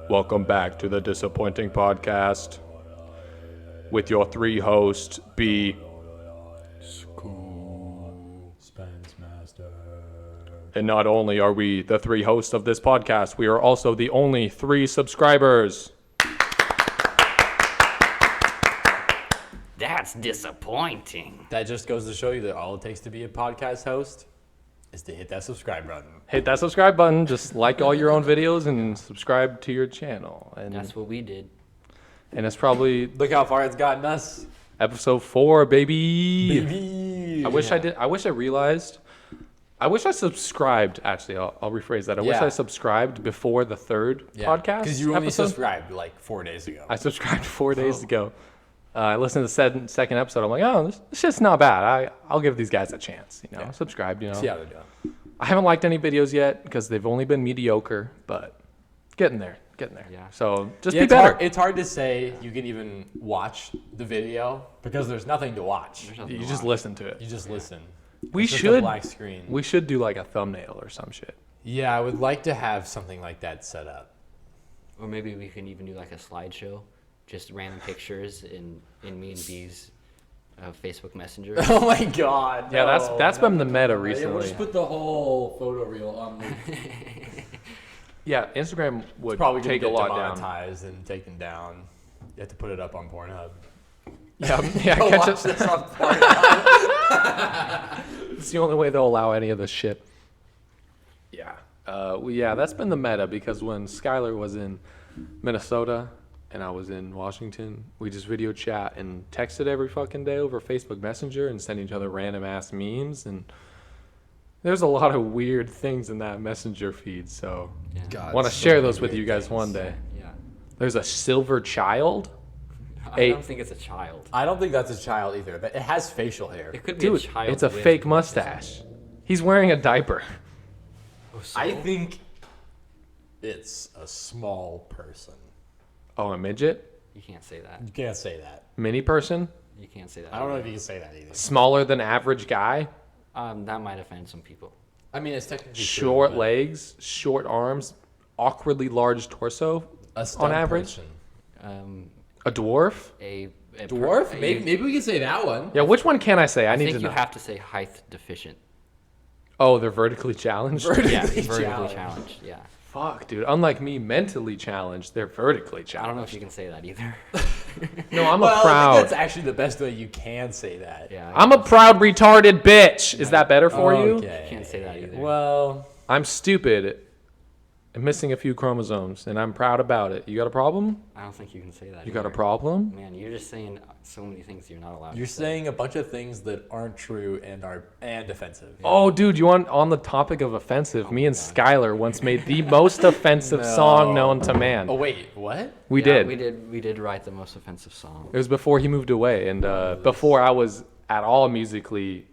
Welcome back to the Disappointing Podcast with your three hosts, B. Spence Master. And not only are we the three hosts of this podcast, we are also the only 3 subscribers. That's disappointing. That just goes to show you that all it takes to be a podcast host is to hit that subscribe button. Hit that subscribe button, just like all your own videos and subscribe to your channel. And That's what we did. it's probably Look how far it's gotten us. episode 4, baby. Baby. I wish I subscribed. Actually, I'll rephrase that. I wish Yeah. I subscribed before the 3rd podcast. Because you only episode. subscribed like 4 days ago. I subscribed 4 days ago. I listened to the second episode. I'm like, oh, this shit's not bad. I'll give these guys a chance. Subscribe. See how they're doing. I haven't liked any videos yet because they've only been mediocre, but getting there. Yeah. So just Yeah, be better. It's hard to say you can even watch the video because there's nothing to watch. You just listen to it. You just listen. We It's just should. a black screen. We should do like a thumbnail or some shit. Yeah, I would like to have something like that set up. Or maybe we can even do like a slideshow, just random pictures in me and B's Facebook Messenger. Oh my god. Yeah, that's been the meta We'll recently. just put the whole photo reel on the Yeah, Instagram would probably gonna take a get lot down. demonetized and taken down. You have to put it up on Pornhub. Yeah, Go catch watch it. this on Pornhub. It's the only way they'll allow any of this shit. Yeah. That's been the meta because when Skylar was in Minnesota and I was in Washington, we just video chat and texted every fucking day over Facebook Messenger and sent each other random ass memes. And there's a lot of weird things in that Messenger feed. So God, I want to so share many those with weird you guys things. one day. Yeah. There's a silver child. I don't think it's a child. I don't think that's a child either, but it has facial hair. It could be a Dude, child. it's a with fake autism. mustache. He's wearing a diaper. Oh, so? I think it's a small person. Oh, a midget? You can't say that. You can't say that. Mini person? You can't say that. I don't know if you can say that either. Smaller than average guy? That might offend some people. I mean, it's technically Short true, legs, short arms, awkwardly large torso but a on stunt average. person. A dwarf? A Dwarf? per- Maybe we can say that one. Yeah, which one can I say? I I need think to you know. have to say height deficient. Oh, they're vertically challenged? Yeah, Vertically vertically challenged. Yeah. Fuck, dude. Unlike me, mentally challenged, they're vertically I don't know if challenged. you can say that either. No, I'm Well, a I think proud. that's actually the best way you can say that. Yeah. I'm a proud retarded bitch. Is that better for you? Okay. You can't say that either. Well, I'm stupid. I'm missing a few chromosomes, and I'm proud about it. You got a problem? I don't think you can say that. You got a either. problem? Man, you're just saying so many things you're not allowed you're to say. saying a bunch of things that aren't true and are offensive. Oh, dude, you want on the topic of offensive? Me and Skylar once made the most offensive song known to man. Oh wait, what? We Yeah, did. We did write the most offensive song. It was before he moved away, and before I was at all musically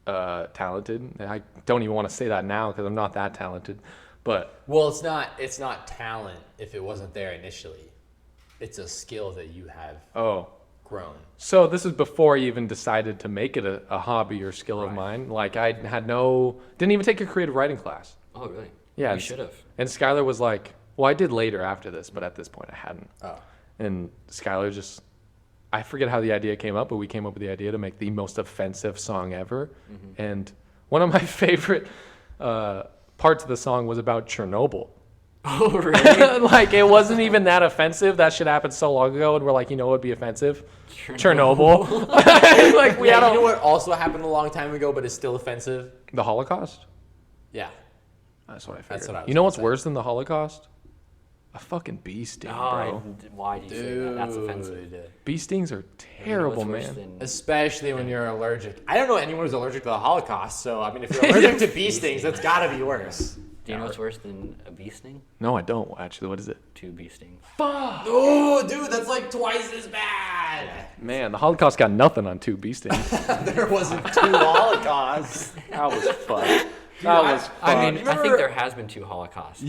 talented. And I don't even want to say that now because I'm not that talented. But Well, it's not talent if it wasn't there initially. It's a skill that you have grown. so this is before I even decided to make it a hobby or skill of mine. Like I had didn't even take a creative writing class. Oh, really? Yeah, You and- should have. And Skylar was like, well, I did later after this, but at this point I hadn't. Oh. And Skylar just, I forget how the idea came up, but we came up with the idea to make the most offensive song ever. Mm-hmm. And one of my favorite parts of the song was about Chernobyl. Oh, really? Like, it wasn't even that offensive. That shit happened so long ago, and we're like, you know what would be offensive? Chernobyl. Like, we had you know what also happened a long time ago, but is still offensive? the Holocaust? Yeah. That's what I figured. That's what I was You know gonna what's say. worse than the Holocaust? A fucking bee sting, bro. Why do you say that? That's offensive. Dude. Bee stings are You know terrible, what's worse man. than- Especially when you're allergic. I don't know anyone who's allergic to the Holocaust, so I mean, if you're allergic to bee stings, that's gotta be worse. Do you know what's worse than a bee sting? No, I don't, actually. What is it? 2 bee stings. Oh, dude, that's like twice as bad. Man, the Holocaust got nothing on 2 bee stings. There wasn't 2 Holocausts. That was fun. That was I fun. mean, you I think remember- there has been 2 Holocausts.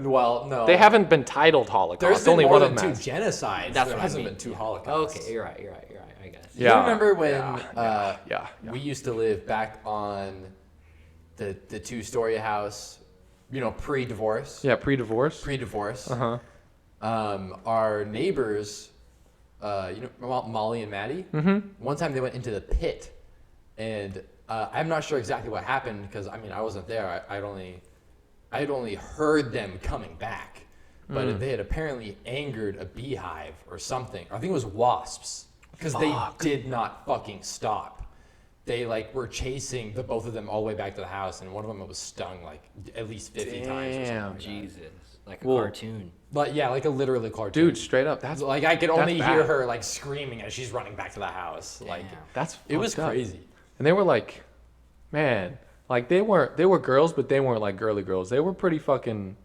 Well, no. They haven't been titled Holocaust. There's been Only more one than of them 2 has. genocides. That's there what I hasn't mean. been 2 Holocausts. Okay, you're right. I guess. Do Yeah. you remember when Yeah. we used to live back on the 2-story house, pre-divorce? Yeah, pre-divorce. Pre-divorce. Uh-huh. Our neighbors, Molly and Maddie, one time they went into the pit, and I'm not sure exactly what happened because I wasn't there. I'd only heard them coming back, but they had apparently angered a beehive or something. I think it was wasps because they did not fucking stop. They were chasing the both of them all the way back to the house, and one of them was stung at least 50 times. Or something Damn. like that. Jesus, like a Well, cartoon. But yeah, like a literally cartoon. Dude, straight up. That's I could only that's hear bad. her screaming as she's running back to the house. Damn. That's It was fucked up. crazy. And they were man, they were girls, but they weren't girly girls. They were pretty fucking.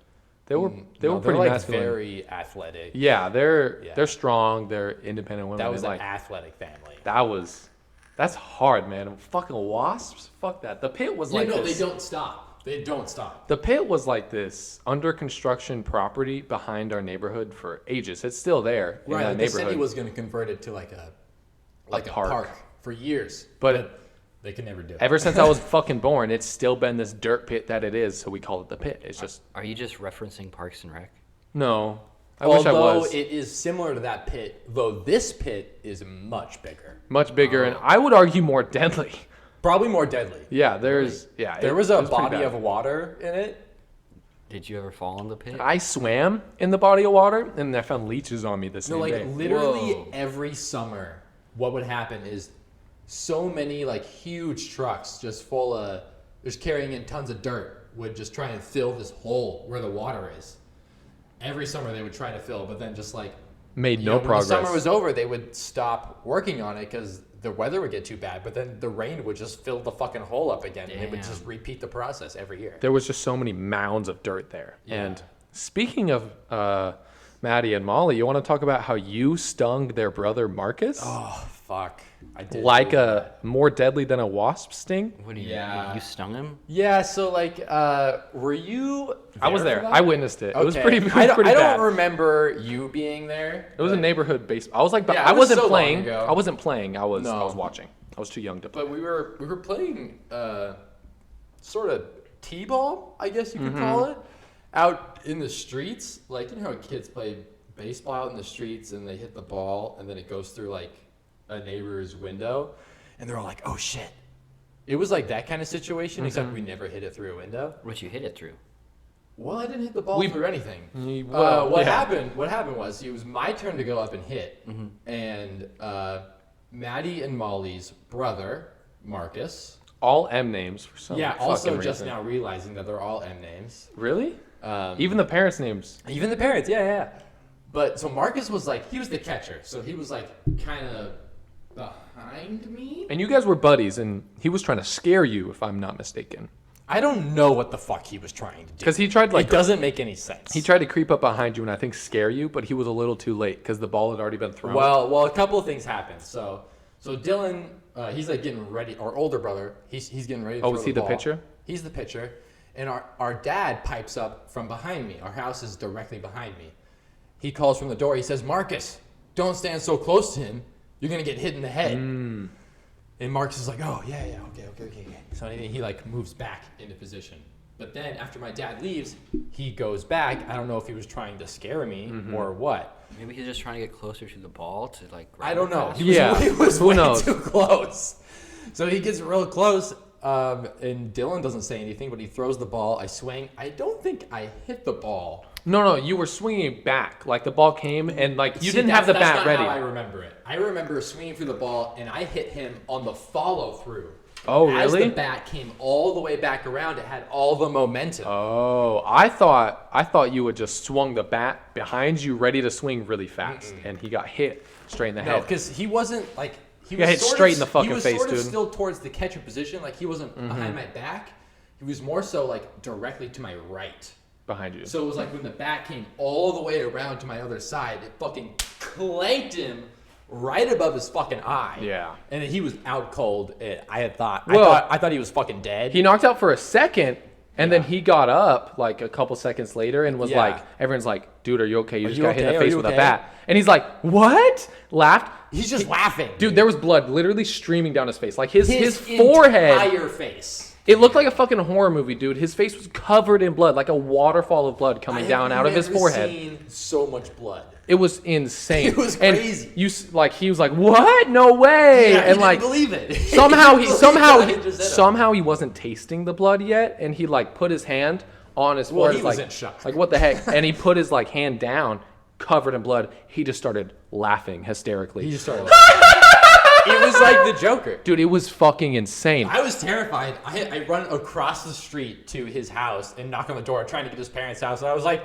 They were pretty masculine. very athletic. Yeah, they're Yeah. strong. They're independent women. That was They're an athletic family. that's hard, man. Fucking wasps. Fuck that. The pit was Yeah, no, this. they don't stop. They don't stop. The pit was this under construction property behind our neighborhood for ages. It's still there in that The neighborhood. city was going to convert it to a park. for years, But they could never do it. ever since I was fucking born, it's still been this dirt pit that it is. So we call it the pit. It's just Are you just referencing Parks and Rec? no. I wish I Although was it is similar to that pit, though this pit is much bigger, much bigger, and I would argue more deadly. probably more deadly. Yeah, there was it a was pretty body bad. of water in it. Did you ever fall in the pit? I swam in the body of water, and I found leeches on me the same No, day. literally Whoa. every summer, what would happen is so many huge trucks just full of, just carrying in tons of dirt would just try and fill this hole where the water is. Every summer they would try to fill, but then just Made no when progress. the summer was over, they would stop working on it because the weather would get too bad. But then the rain would just fill the fucking hole up again, and it would Damn. just repeat the process every year. There was just so many mounds of dirt there. Yeah. And speaking of Maddie and Molly, you want to talk about how you stung their brother Marcus? Oh fuck! I did like do that. more deadly than a wasp sting? What do you? Yeah. You stung him? Yeah. So were you? I was for there. that? I witnessed it. It was Okay. pretty, it was I don't, pretty I bad. don't remember you being there. It was a neighborhood baseball. I was Yeah, I it was wasn't so long playing. ago. I wasn't playing. I was No. watching. I was too young to play. But we were playing sort of t-ball, I guess you Mm-hmm. could call it, out in the streets. How kids play baseball out in the streets and they hit the ball and then it goes through a neighbor's window, and they're all like, "Oh shit!" It was that kind of situation, except Mm-hmm. we never hit it through a window. What you hit it through? Well, I didn't hit the ball We- through anything. well, What yeah. happened? What happened was it was my turn to go up and hit, Mm-hmm. and Maddie and Molly's brother Marcus. All M names for some Yeah. fucking Also, reason. just now realizing that they're all M names. Really? Um, Even the parents' names. Even the parents. Yeah. But so Marcus was he was the catcher, so he was kind of behind me. And you guys were buddies, and he was trying to scare you, if I'm not mistaken. I don't know what the fuck he was trying to do. Because he tried it doesn't make any sense. he tried to creep up behind you and I think scare you, but he was a little too late because the ball had already been thrown. Well, a couple of things happened. So Dylan, he's getting ready. Our older brother, he's getting ready. To Oh, throw is he the ball. pitcher? He's the pitcher, and our dad pipes up from behind me. Our house is directly behind me. He calls from the door. He says, "Marcus, don't stand so close to him. You're gonna get hit in the head." And Marcus is like, "Oh yeah, okay." So he moves back into position. But then after my dad leaves, he goes back. I don't know if he was trying to scare me or what. Maybe he's just trying to get closer to the ball to grab I don't it know. fast. Yeah. He was Who way knows? too close. So he gets real close, and Dylan doesn't say anything, but he throws the ball. I swing. I don't think I hit the ball. No, you were swinging back. Like the ball came and you See, didn't have the that's bat not ready. How I remember it. I remember swinging through the ball, and I hit him on the follow through. Oh, As really? the bat came all the way back around, it had all the momentum. Oh, I thought you had just swung the bat behind you, ready to swing really fast, and he got hit straight in the No, head. because he wasn't he got hit sort straight of- in the fucking he was face, sort of dude. still towards the catcher position. He wasn't behind my back. He was more so directly to my right. Behind you. So it was when the bat came all the way around to my other side, it fucking clanked him right above his fucking eye. Yeah. And he was out cold. I Well- thought he was fucking dead. He knocked out for a second, And then he got up like a couple seconds later and was Yeah. like, everyone's like, dude, are you okay? You just you got hit in okay? the Are face you with a okay? bat. And he's like, what? Laughed. He's just laughing. Dude, there was blood literally streaming down his face. Like his forehead. entire face. It looked like a fucking horror movie, dude. His face was covered in blood, like a waterfall of blood coming down out of his forehead. Seen so much blood. It was insane. It was And crazy. he was like, "What? No way!" Yeah, and he like, didn't believe it. somehow he just somehow he wasn't tasting the blood yet, and he like put his hand on his Well, forehead. he was like, in shock. like what the heck? And he put his like hand down, covered in blood. He just started laughing hysterically. He just started. It was like the Joker. Dude, it was fucking insane. I was terrified. I run across the street to his house and knock on the door, trying to get to his parents' house. And I was like,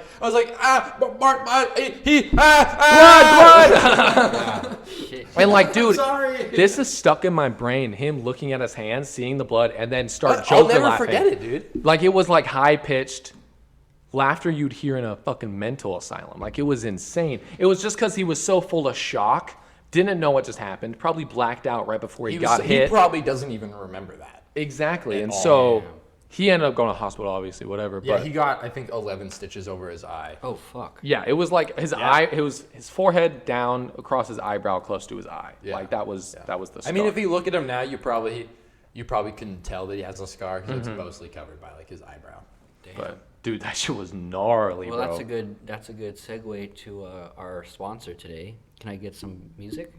Mark, blood. Shit. And like, dude, sorry. this is stuck in my brain. Him looking at his hands, seeing the blood, and then start I'll Joker never laughing. forget it, dude. Like it was like high pitched laughter you'd hear in a fucking mental asylum. Like it was insane. It was just because he was so full of shock, didn't know what just happened, probably blacked out right before he got hit. He probably doesn't even remember that. Exactly. At And all. so he ended up going to the hospital, obviously, whatever. Yeah, but he got, I think, 11 stitches over his eye. Oh fuck. yeah, it was like his eye. It was his forehead down across his eyebrow, close to his eye. Yeah. Like that was the. I mean, scar. if you look at him now, you probably couldn't tell that he has a scar because it's mostly covered by like his eyebrow. Damn. But dude, that shit was gnarly, Well, bro. that's a good segue to our sponsor today. Can I get some music?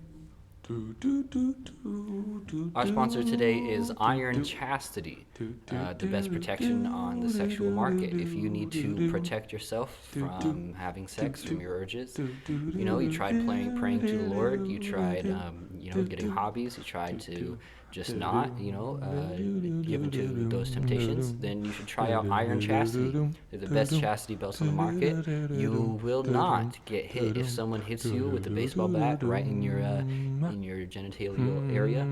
Our sponsor today is Iron Chastity, the best protection on the sexual market. If you need to protect yourself from having sex, from your urges, you know, you tried praying to the Lord, you tried, getting hobbies, you tried to just not, given to those temptations, then you should try out Iron Chastity. They're the best chastity belts on the market. You will not get hit if someone hits you with a baseball bat right in your genitalia area.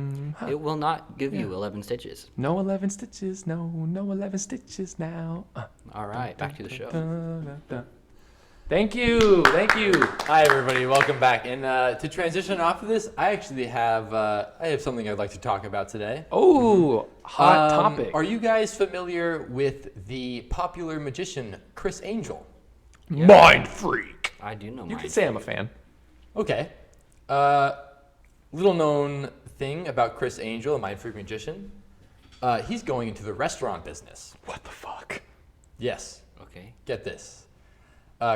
It will not give you 11 stitches. No 11 stitches, no 11 stitches now. All right, back to the show. Thank you. Hi everybody, welcome back. And to transition off of this, I actually have something I'd like to talk about today. Oh, hot topic. Are you guys familiar with the popular magician Chris Angel? Mind freak. I do know You mine. can say I'm a fan. Okay. Little known thing about Chris Angel, a mind freak magician. He's going into the restaurant business. What the fuck? Yes. Okay. Get this.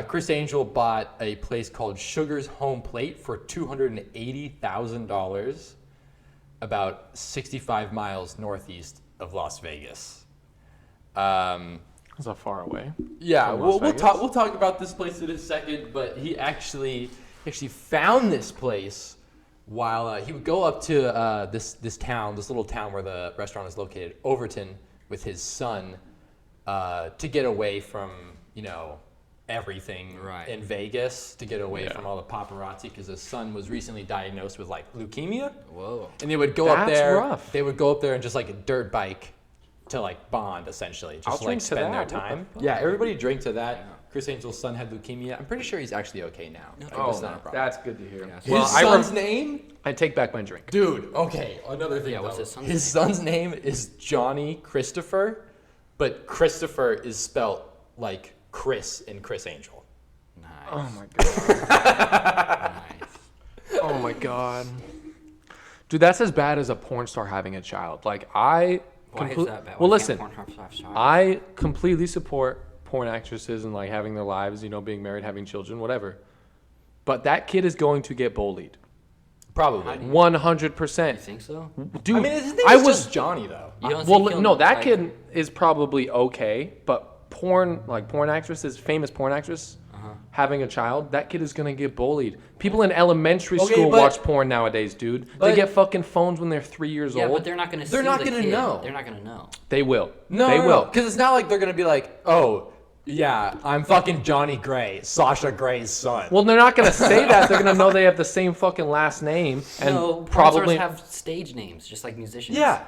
Chris Angel bought a place called Sugar's Home Plate for $280,000, about 65 miles northeast of Las Vegas. That's not far away. Yeah, From Las we'll Vegas? talk about this place in a second, but he actually found this place while he would go up to this little town where the restaurant is located, Overton, with his son to get away from everything Right. in Vegas, to get away Yeah. from all the paparazzi, because his son was recently diagnosed with like leukemia. Whoa. And they would go up That's there. rough. They would go up there and just like a dirt bike to like bond, essentially, just I'll to, like drink to spend their that. What the time. fuck? Yeah, everybody drank to that. Yeah. Chris Angel's son had leukemia. I'm pretty sure he's actually okay now. Like, Oh, it's not a problem. that's good to hear. Yeah. His Well, son's name, I take back my drink. dude. Okay, another thing. Yeah, what's though. his son's His son's name is Johnny Christopher, but Christopher is spelt like Chris in Chris Angel. Nice. Oh my god. Nice. Oh my god. Dude, that's as bad as a porn star having a child. Like Why is that bad? Well, Why listen. can't Pornhub have child? I completely support porn actresses and like having their lives, being married, having children, whatever. But that kid is going to get bullied. Probably. 100%. You think so? Dude, I mean, his name I is was just Johnny though. You don't well, think he'll, no, that like- kid is probably okay, but porn actresses, famous porn actress, having a child, that kid is gonna get bullied. People in elementary Okay, school but- watch porn nowadays, dude. They but- get fucking phones when they're 3 years Yeah, old. but they're not gonna. They're see not the gonna kid. know. They're not gonna know. They will. No, They will. because it's not like they're gonna be like, oh, yeah, I'm fucking Johnny Gray, Sasha Gray's son. Well, they're not gonna say that. They're gonna know they have the same fucking last name and No, porn probably stars have stage names, just like musicians. yeah,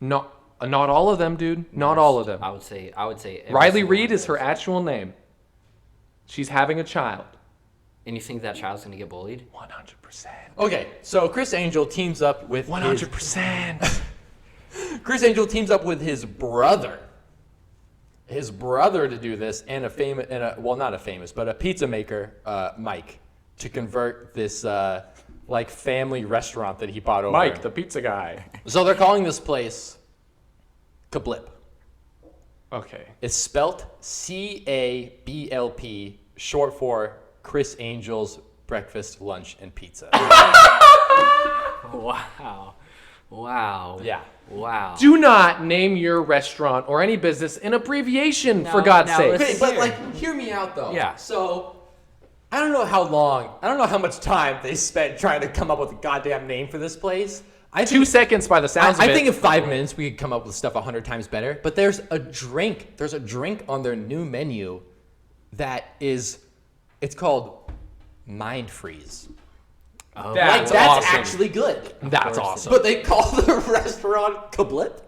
not all of them, dude. Not all of them. I would say. every Riley single Reid one is her does. actual name. She's having a child. And you think that child's gonna get bullied? 100%. Okay, so Chris Angel teams up with 100%. Chris Angel teams up with his brother his brother to do this, and not a famous, but a pizza maker, Mike, to convert this like family restaurant that he bought over. Mike, the pizza guy. So they're calling this place Cablp. Okay. It's spelt Cablp, short for Chris Angel's Breakfast, Lunch, and Pizza. Wow. Wow. Yeah. Wow. Do not name your restaurant or any business in abbreviation, for God's now sake. listen- Okay, but like, hear me out though. Yeah. So, I don't know how much time they spent trying to come up with a goddamn name for this place. 2 seconds by the sounds of I it. think in 5 minutes we could come up with stuff 100 times better. But there's a drink. There's a drink on their new menu it's called Mind Freeze. Oh, That's That's awesome. actually good. That's course awesome. But they call the restaurant Cablp?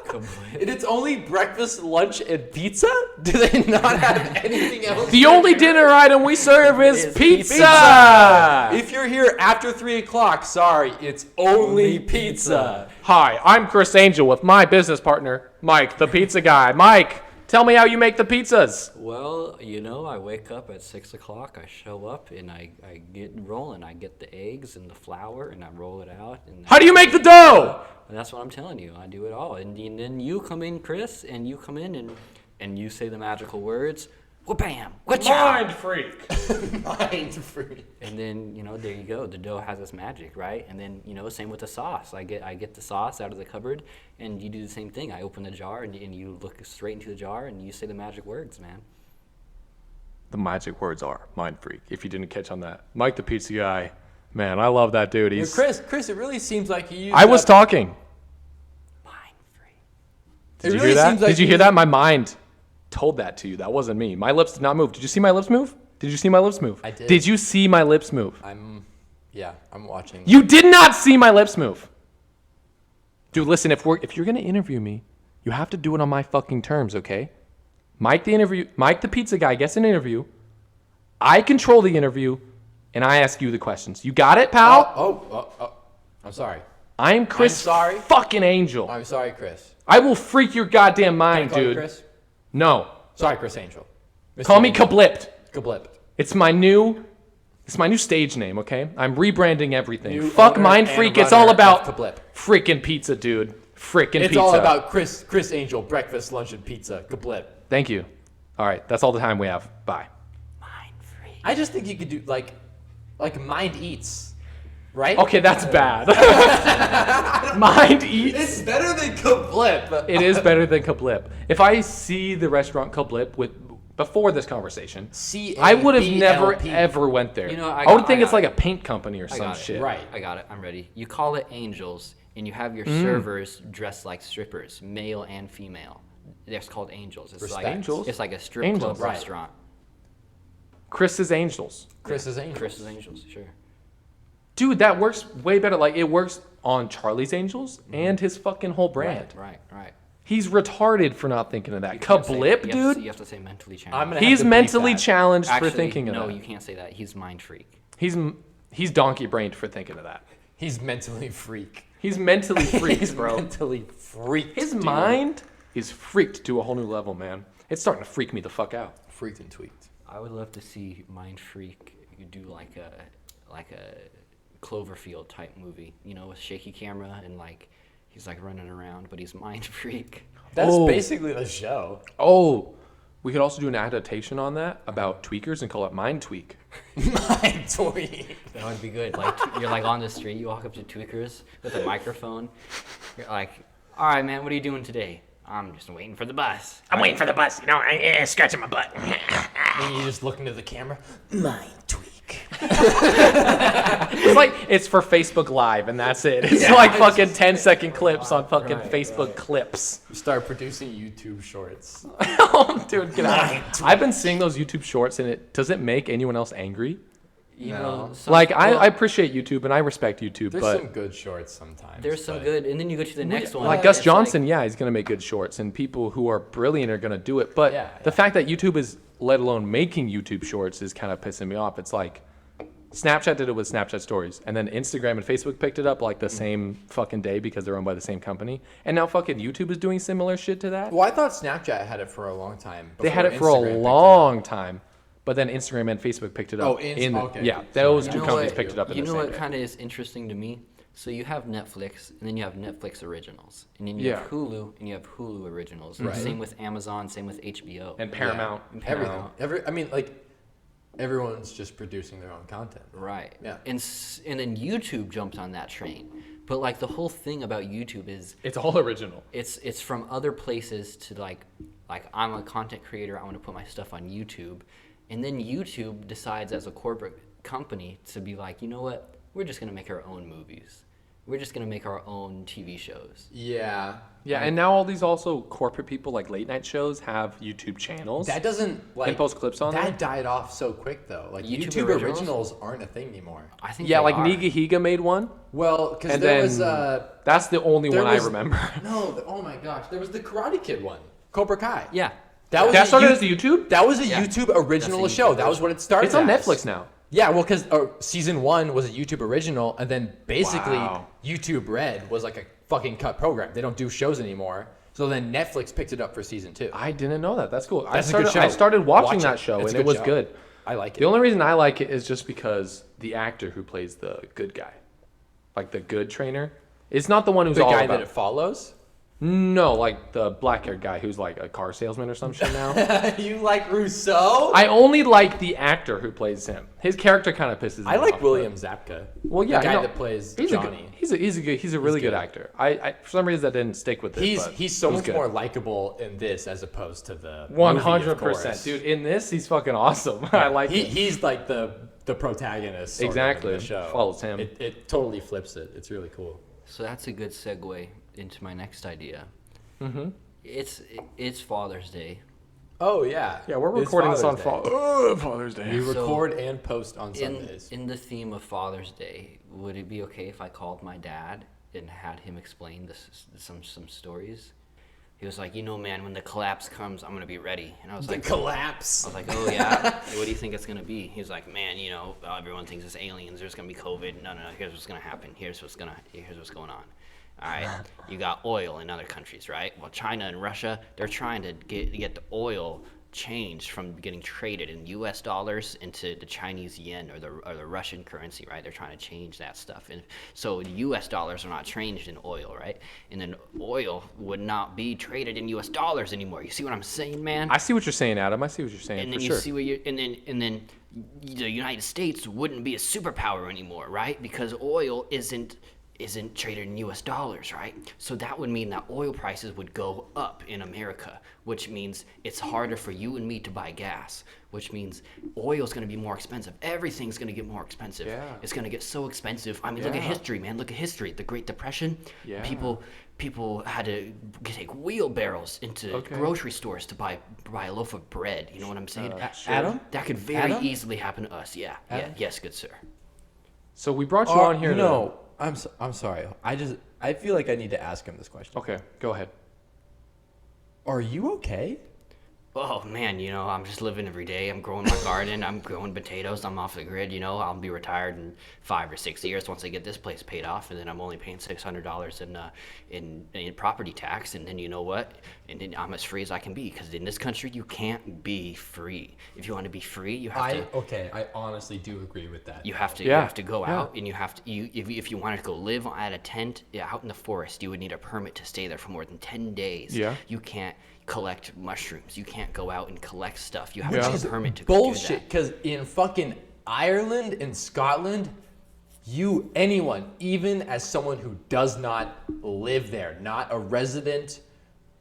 Cablp. And it's only breakfast, lunch, and pizza? Do they not have anything else? The only dinner item we serve is Is pizza. If you're here after 3 o'clock, sorry, it's only pizza. Hi, I'm Chris Angel with my business partner, Mike, the pizza guy. Mike, tell me how you make the pizzas. Well, I wake up at 6 o'clock. I show up and I get rolling. I get the eggs and the flour and I roll it out. And How do you make the dough? that's what I'm telling you. I do it all. And then you come in, Chris, and you come in and you say the magical words. Wha-bam! Wha-chow! freak. Mind free. And then, there you go. The dough has its magic, right? And then, same with the sauce. I get the sauce out of the cupboard, and you do the same thing. I open the jar, and you look straight into the jar, and you say the magic words, man. The magic words are mind freak, if you didn't catch on that. Mike, the pizza guy. Man, I love that dude. He's. Chris, it really seems like you used I was talking. Mind free. Did you really hear that? seems like Did you you- hear that? My mind told that to you. That wasn't me. My lips did not move. Did you see my lips move? Did you see my lips move? I did. Did you see my lips move? I'm watching. You did not see my lips move. Dude, listen, if you're gonna interview me, you have to do it on my fucking terms, okay? Mike the pizza guy gets an interview. I control the interview, and I ask you the questions. You got it, pal? Oh. I'm sorry. I'm Chris sorry. fucking Angel. I'm sorry, Chris. I will freak your goddamn Can I mind, call you dude. Chris? No. Sorry, Chris Angel. Call me Cablipped. Cablp. It's my new stage name, okay? I'm rebranding everything. New Fuck owner Mind and Freak. It's runner all of about Cablp. freaking pizza, dude. Freaking It's pizza. all about Chris Angel, breakfast, lunch, and pizza. Cablp. Thank you. All right, that's all the time we have. Bye. Mind free. I just think you could do like Mind Eats, right? Okay, that's bad. Mind Eats. It's better than Cablp. It is better than Cablip. If I see the restaurant Cablip before this conversation, I would have never ever went there. I would think it's like a paint company or some got it. shit. Right. I got it. I'm ready. You call it angels, and you have your servers dressed like strippers, male and female. They're called angels. It's Respect. like Angels? It's like a strip Angels. club Right. restaurant. Chris's Angels. Chris's Angels. Chris's angels, sure. Dude, that works way better. Like, it works on Charlie's Angels and his fucking whole brand. Right. He's retarded for not thinking of that. You can't say- Cablip, you have to- dude? You have to say mentally I'm challenged. gonna have He's to bleep mentally that. challenged Actually, for thinking of no, that. you can't say that. He's mind freak. He's donkey brained for thinking of that. He's mentally freak. He's mentally freaked, He's bro. mentally freaked. His dude. mind is freaked to a whole new level, man. It's starting to freak me the fuck out. Freaked and tweaked. I would love to see Mind Freak do like a Cloverfield type movie, with shaky camera and he's running around, but he's Mind Freak. That's Oh. basically the show. Oh, we could also do an adaptation on that about tweakers and call it Mind Tweak. Mind tweak. That would be good. You're on the street, you walk up to tweakers with a microphone. You're like, "All right, man, what are you doing today?" "I'm just waiting for the bus." I'm waiting for the bus, scratching my butt. And you just look into the camera. Mind tweak. It's for Facebook Live, and that's it. It's fucking 10-second clips on fucking Facebook clips. Start producing YouTube shorts. Oh, dude, get out. I've been seeing those YouTube shorts, and does it make anyone else angry? I appreciate YouTube, and I respect YouTube, There's but some good shorts sometimes. There's some but- good, and then you go to the next one. like Gus it's Johnson, yeah, he's gonna make good shorts, and people who are brilliant are gonna do it. But Yeah, the fact that YouTube is, let alone making YouTube shorts, is kind of pissing me off. It's like, Snapchat did it with Snapchat stories, and then Instagram and Facebook picked it up like the same fucking day because they're owned by the same company. And now fucking YouTube is doing similar shit to that. Well, I thought Snapchat had it for a long time. They had it before for Instagram a picked it up. long time, but then Instagram and Facebook picked it up. Oh, okay. Yeah, those You two know companies what- picked it up in You the know same what day. kind of is interesting to me? So you have Netflix, and then you have Netflix originals, and then you Yeah. have Hulu, and you have Hulu originals. Right. Same with Amazon, same with HBO. And Paramount. And Everything. Paramount. I mean, like, everyone's just producing their own content. Right. Yeah. And then YouTube jumped on that train. But like the whole thing about YouTube is It's all original. it's from other places to like I'm a content creator, I want to put my stuff on YouTube. And then YouTube decides as a corporate company to be like, you know what? We're just going to make our own movies. We're just going to make our own TV shows. Yeah. Yeah, and now all these also corporate people like late night shows have YouTube channels. That doesn't like And post clips on that there? died off so quick though. Like YouTube YouTube, originals? originals aren't a thing anymore. I think Yeah, they like are. Niga Higa made one, Well, because and there then was that's the only there one was- I remember. oh my gosh, there was the Karate Kid one, Cobra Kai. Yeah. That was That a started You- as the YouTube? That was a Yeah. YouTube original That's a show. YouTube That was what it started. It's on as. Netflix now. Yeah, well, because season 1 was a YouTube original, and then basically Wow. YouTube Red was like a fucking cut program. They don't do shows anymore. So then Netflix picked it up for season 2. I didn't know that. That's cool. That's a good I show. started watching Watch that it. show, It's a and it good was show. good. I like it. The only reason I like it is just because the actor who plays the good guy, like the good trainer, it's not the one who's the all guy about. that it follows. No, like the black-haired guy who's like a car salesman or some shit now. You like Rousseau? I only like the actor who plays him. His character kind of pisses me I like off, William Zapka. Well, yeah, the guy I know. that plays He's Johnny. He's a really good good. actor. I for some reason that didn't stick with it. but He's so it was much good. more likable in this as opposed to the 100%, dude. In this, he's fucking awesome. I like it. He's like the protagonist. sort of, Exactly. in the show. Follows him. It totally flips it. It's really cool. So that's a good segue into my next idea. Mm-hmm. It's Father's Day. Oh yeah. Yeah, we're It's recording this on Father's Day. Father's Day. We So, record and post on Sundays. In the theme of Father's Day, would it be okay if I called my dad and had him explain some stories? He was like, you know, man, when the collapse comes, I'm gonna be ready. And I was like, collapse. I was like, oh yeah, what do you think it's gonna be? He was like, man, you know, everyone thinks it's aliens. There's gonna be COVID. No. Here's what's gonna happen. Here's what's going on. All right, you got oil in other countries, right? Well, China and Russia, they're trying to get the oil changed from getting traded in U.S. dollars into the Chinese yen or the Russian currency, right? They're trying to change that stuff, and so the U.S. dollars are not changed in oil, right? And then oil would not be traded in U.S. dollars anymore. You see what I'm saying, man? I see what you're saying, Adam. I see what you're saying And for then you sure. see what you and then the United States wouldn't be a superpower anymore, right? Because oil isn't traded in US dollars, right? So that would mean that oil prices would go up in America, which means it's harder for you and me to buy gas, which means oil is going to be more expensive. Everything's going to get more expensive. Yeah. It's going to get so expensive. I mean, look at Yeah. history, man. Look at history. The Great Depression. Yeah. People had to take wheelbarrows into Okay. grocery stores to buy a loaf of bread. You know what I'm saying? Sure. Adam? That could very Adam? easily happen to us. Yeah. Adam? Yes, good sir. So we brought you on here. No, I'm sorry. I feel like I need to ask him this question. Okay, go ahead. Are you okay? Oh man, you know, I'm just living every day. I'm growing my garden. I'm growing potatoes. I'm off the grid. You know, I'll be retired in 5 or 6 years once I get this place paid off, and then I'm only paying $600 in property tax. And then you know what? And then I'm as free as I can be, because in this country you can't be free. If you want to be free, you have to. I honestly do agree with that. You have to. Yeah, You have to go yeah. out, and you have to. If you wanted to go live at a tent out in the forest, you would need a permit to stay there for more than 10 days. Yeah. You can't collect mushrooms. You can't go out and collect stuff. You have Yeah. to have a permit to go Bullshit, do that. because in fucking Ireland and Scotland, anyone, even as someone who does not live there, not a resident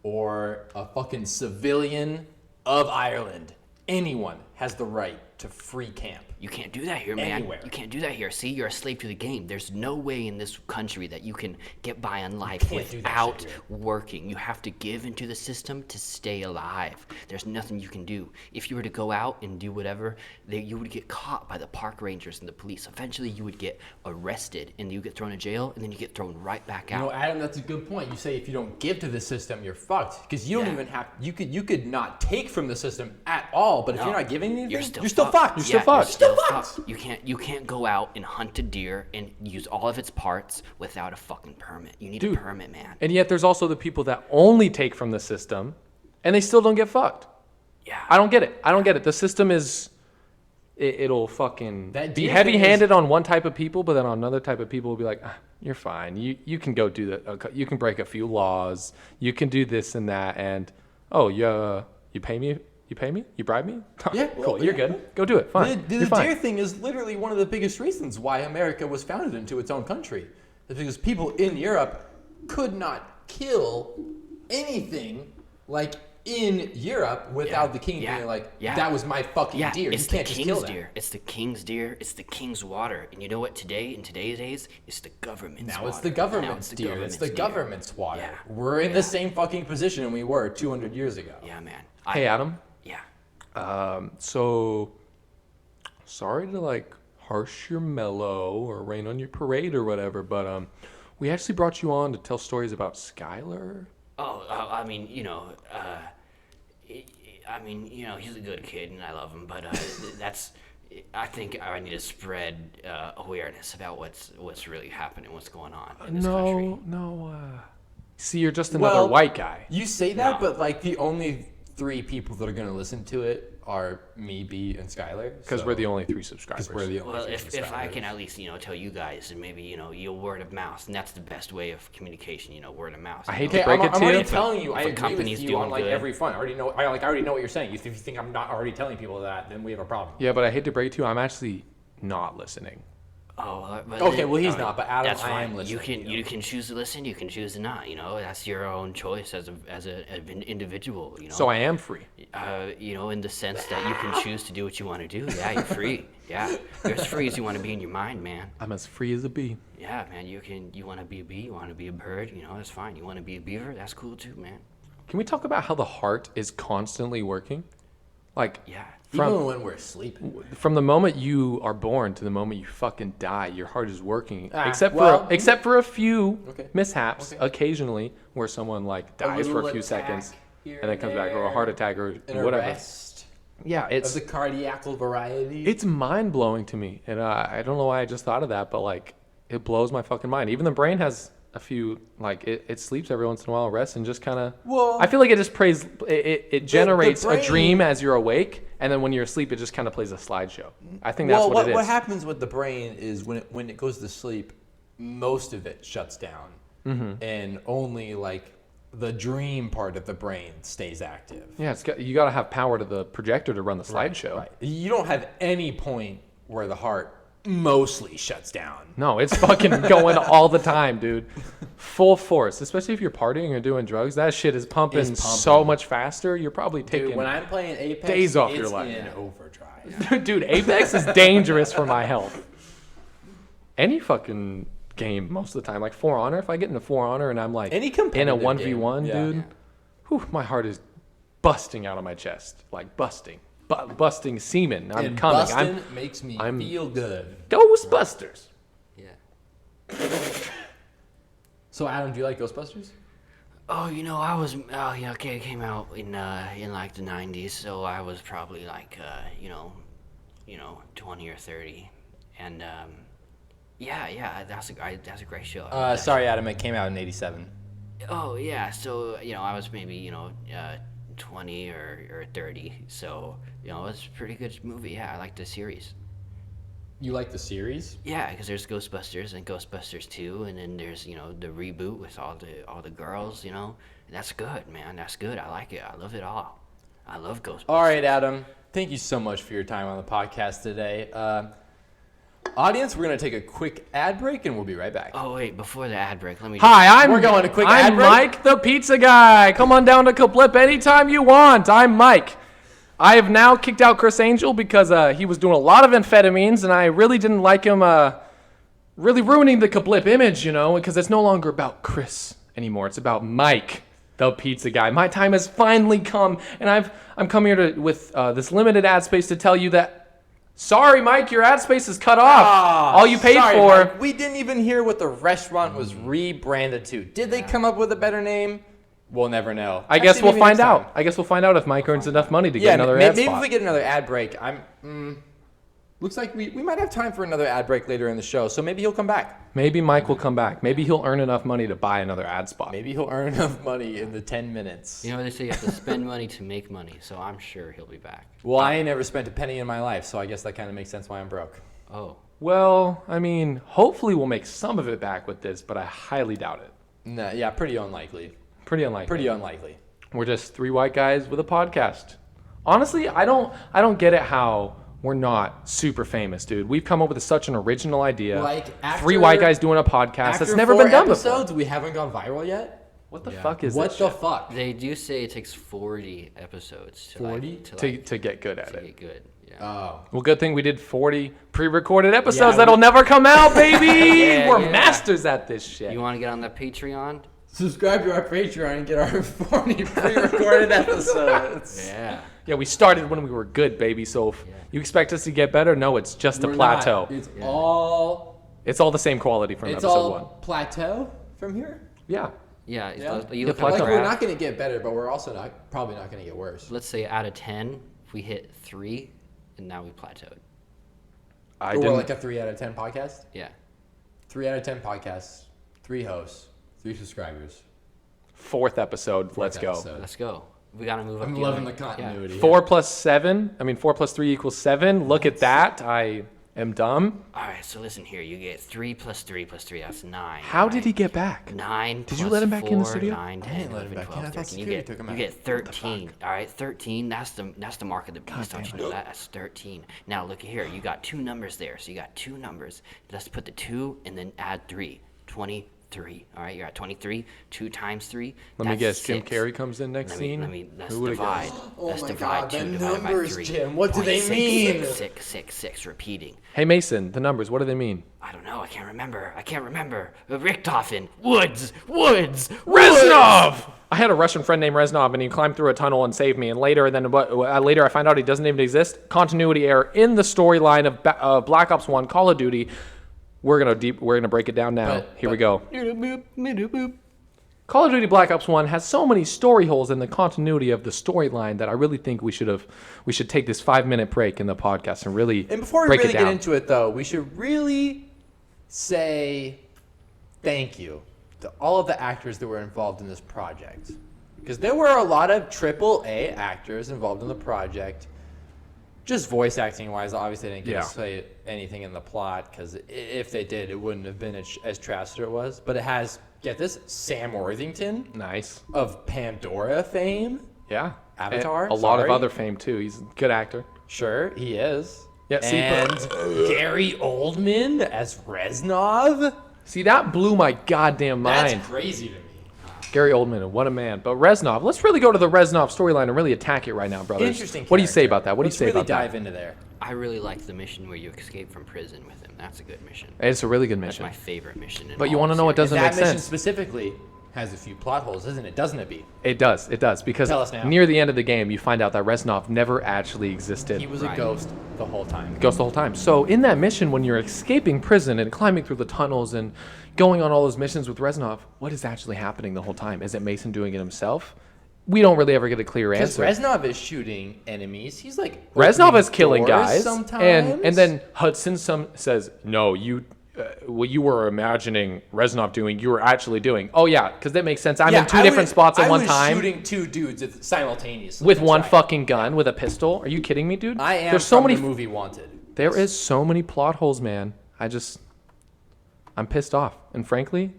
or a fucking civilian of Ireland, anyone has the right to free camp. You can't do that here, man. Anywhere. You can't do that here. See, you're a slave to the game. There's no way in this country that you can get by in life can't do that without shit here. working. You have to give into the system to stay alive. There's nothing you can do. If you were to go out and do whatever, you would get caught by the park rangers and the police. Eventually, you would get arrested and you get thrown in jail, and then you get thrown right back You out. know, Adam, that's a good point. You say if you don't give to the system, you're fucked. Because you don't Yeah. even have. You could not take from the system at all. But if No. you're not giving anything, You're you're still still fucked. You're still Yeah, fucked. Still fucked. You can't go out and hunt a deer and use all of its parts without a fucking permit. You need a permit, man. And yet there's also the people that only take from the system, and they still don't get fucked. Yeah. I don't get it. The system is, it'll fucking That be deer heavy-handed on one type of people, but then on another type of people will be like, you're fine. You can go do that. You can break a few laws. You can do this and that. And you pay me. You pay me? You bribe me? Yeah, Cool. well, You're yeah. good. Go do it. Fine. The You're fine. deer thing is literally one of the biggest reasons why America was founded into its own country. It's because people in Europe could not kill anything like in Europe without the king being like, that was my fucking deer. It's You can't the just kill king's that. deer. It's the king's deer. It's the king's water. And you know what? In today's days, it's the government's Now water. it's the government's deer. It's the government's water. Yeah. We're in the same fucking position we were 200 years ago. Yeah, man. Hey, Adam. Yeah. So sorry to like harsh your mellow or rain on your parade or whatever, but we actually brought you on to tell stories about Skylar. I mean, he's a good kid and I love him, but I think I need to spread awareness about what's really happening, what's going on in this country. See, you're just another white guy. You say that, but like the only 3 people that are going to listen to it are me, B, and Skylar. Because we're the only 3 subscribers. Because we're the only Well, 3 if I subscribers. can at least tell you guys, and maybe you'll word of mouth, and that's the best way of communication. Word of mouth. I hate you to know? break it I'm to already you. telling you, If I a agree with company's you doing on like good. every front. I already know what you're saying. If you think I'm not already telling people that, then we have a problem. Yeah, but I hate to break it to you. I'm actually not listening. Oh, but Okay, well, he's not, but Adam, that's I am fine. listening, You can choose to listen. You can choose to not. That's your own choice as an individual. So I am free. In the sense that you can choose to do what you want to do. Yeah, you're free. Yeah, you're as free as you want to be in your mind, man. I'm as free as a bee. Yeah, man. You want to be a bee. You want to be a bird. That's fine. You want to be a beaver. That's cool too, man. Can we talk about how the heart is constantly working? Like, Yeah. Even when we're sleeping. from the moment you are born to the moment you fucking die, your heart is working. Ah, Except for a few Okay. mishaps occasionally where someone like dies for a little few attack seconds here and then comes back, or a heart attack or An whatever. arrest Yeah, of it's the cardiacal variety. it's mind blowing to me, and I don't know why I just thought of that, but like it blows my fucking mind. Even the brain has a few like it sleeps every once in a while, rests, and just kind of. Well, I feel like it just plays. It generates brain- a dream as you're awake, and then when you're asleep, it just kind of plays a slideshow. I think that's what it is. What happens with the brain is when it goes to sleep, most of it shuts down, and only like the dream part of the brain stays active. Yeah, you got to have power to the projector to run the slideshow. Right. You don't have any point where the heart mostly shuts down. No, it's fucking going all the time, dude. Full force, especially if you're partying or doing drugs. That shit is pumping so much faster. You're probably taking Dude, when I'm playing Apex, days off it's your life. in overdrive. Dude, Apex is dangerous for my health. Any fucking game, most of the time. Like For Honor, if I get into For Honor and I'm like Any in a competitive 1v1, game, yeah. dude, whew, my heart is busting out of my chest. Like busting. Busting semen. I'm And coming. bustin' makes me I'm- feel good. Ghostbusters. Yeah. So Adam, do you like Ghostbusters? Oh, I was. Oh, yeah. Okay, it came out in like the '90s, so I was probably like 20 or 30, and yeah, that's a great show. Sorry, Adam. It came out in '87. Oh yeah, so I was maybe 20 or 30, so it was a pretty good movie. Yeah, I liked the series. You like the series? Yeah, because there's Ghostbusters and Ghostbusters 2, and then there's the reboot with all the girls. And that's good, man. That's good. I like it. I love it all. I love Ghostbusters. All right, Adam. Thank you so much for your time on the podcast today. Audience, we're gonna take a quick ad break, and we'll be right back. Oh wait, before the ad break, let me. Hi, We're going to quick ad I'm break. Mike, the pizza guy. Come on down to Cablp anytime you want. I'm Mike. I have now kicked out Chris Angel because he was doing a lot of amphetamines, and I really didn't like him really ruining the Cablp image, because it's no longer about Chris anymore. It's about Mike, the pizza guy. My time has finally come, and I'm coming here with this limited ad space to tell you that. Sorry, Mike, your ad space is cut off. All you paid Sorry, for. Mike. We didn't even hear what the restaurant was rebranded to. Did they come up with a better name? We'll never know. I guess Actually, we'll maybe find next time. out. I guess we'll find out if Mike earns enough money to get another ad maybe spot. if we get another ad break, looks like we might have time for another ad break later in the show, so maybe he'll come back. Maybe Mike will come back. Maybe he'll earn enough money to buy another ad spot. Maybe he'll earn enough money in the 10 minutes. You know, they say you have to spend money to make money, so I'm sure he'll be back. Well, I ain't never spent a penny in my life, so I guess that kind of makes sense why I'm broke. Oh. Well, I mean, hopefully we'll make some of it back with this, but I highly doubt it. Nah, yeah, pretty unlikely. Pretty unlikely. Pretty unlikely. We're just three white guys with a podcast. Honestly, I don't get it how we're not super famous, dude. We've come up with such an original idea. Like, after- three white guys doing a podcast that's After never 4 been done episodes, before. we haven't gone viral yet? What the fuck is What this the shit? fuck? They do say it takes 40 episodes to 40? To get good at to it. get good. Yeah. Oh. Well, good thing we did 40 pre-recorded episodes Yeah, that'll never come out, baby. Yeah, We're yeah. masters at this shit. You want to get on the Patreon? Subscribe to our Patreon and get our 40 pre-recorded episodes. Yeah. Yeah, we started when we were good, baby. So if you expect us to get better, no, it's just a We're plateau. not. It's It's all the same quality from it's episode all one. plateau from here. Yeah. Yeah. Yeah. You Yeah, look at plateau. the Like we're graph. not going to get better, but we're also probably not going to get worse. Let's say out of 10, if we hit 3, and now we plateaued. I Or didn't. like a 3 out of 10 podcast. Yeah. 3 out of 10 podcasts, 3 hosts, 3 subscribers. Fourth episode. Let's go. episode. Let's go. We got to move up. I'm the loving the line. continuity. Yeah. 4 plus 7. I mean, 4 plus 3 equals 7. Look at that. I am dumb. All right, so listen here. You get 3 plus 3 plus 3. That's 9. How did he get back? 9 Did you plus let him back in the 4, studio? 9, 10, didn't let him 11, back in. 12, I thought 13. security took him You out. get 13. All right, 13. That's the mark of the beast. Don't you know that? That's 13. Now look here. You got 2 numbers there. So you got 2 numbers. Let's put the 2 and then add 3. 23. All right, you're at 23. 2 times 3. Let me that's guess. Jim 6. Carrey comes in next Let's scene. let's would've divide. guessed? Oh Let's my divide God, 2 the divided by numbers, 3. Jim, what do they 0.6, mean? 6, 6, 6, repeating. Hey, Mason, the numbers, what do they mean? I don't know. I can't remember. Richtofen. Woods. Reznov! I had a Russian friend named Reznov, and he climbed through a tunnel and saved me. And later I find out he doesn't even exist. Continuity error in the storyline of Black Ops 1 Call of Duty. We're gonna break it down now. Here we go. Call of Duty Black Ops 1 has so many story holes in the continuity of the storyline that I really think we should take this 5-minute break in the podcast and really And before we break really it down. get into it, though, we should really say thank you to all of the actors that were involved in this project. Because there were a lot of AAA actors involved in the project. Just voice acting wise, obviously they didn't get to say anything in the plot, because if they did, it wouldn't have been as trash as it was. But it has, get this, Sam Worthington Nice. of Pandora fame. Yeah. Avatar, And a lot of sorry. other fame too. He's a good actor. Sure, he is. Yeah, see, and Gary Oldman as Reznov. See, that blew my goddamn mind. That's crazy to me. Gary Oldman, what a man. But Reznov, let's really go to the Reznov storyline and really attack it right now, brothers. Interesting. What do you say character. about that? What Let's do you say really about dive that? into there. I really like the mission where you escape from prison with him. That's a good mission. It's a really good That's mission. my favorite mission. But you wanna know what doesn't that make mission sense. specifically has a few plot holes, isn't it? Doesn't it, B? It does, because Tell us now. near the end of the game, you find out that Reznov never actually existed. He was a Right. ghost the whole time. Ghost the whole time. So in that mission, when you're escaping prison and climbing through the tunnels and going on all those missions with Reznov, what is actually happening the whole time? Is it Mason doing it himself? We don't really ever get a clear Because answer. Reznov is shooting enemies. He's like Reznov opening is killing doors guys, sometimes. and then Hudson says, "No, what you were imagining Reznov doing, you were actually doing." Oh yeah, because that makes sense. I'm in two different spots at one time shooting 2 dudes simultaneously. with That's one right. fucking gun with a pistol. Are you kidding me, dude? I am There's so from many. the movie Wanted. There is so many plot holes, man. I'm pissed off, and frankly,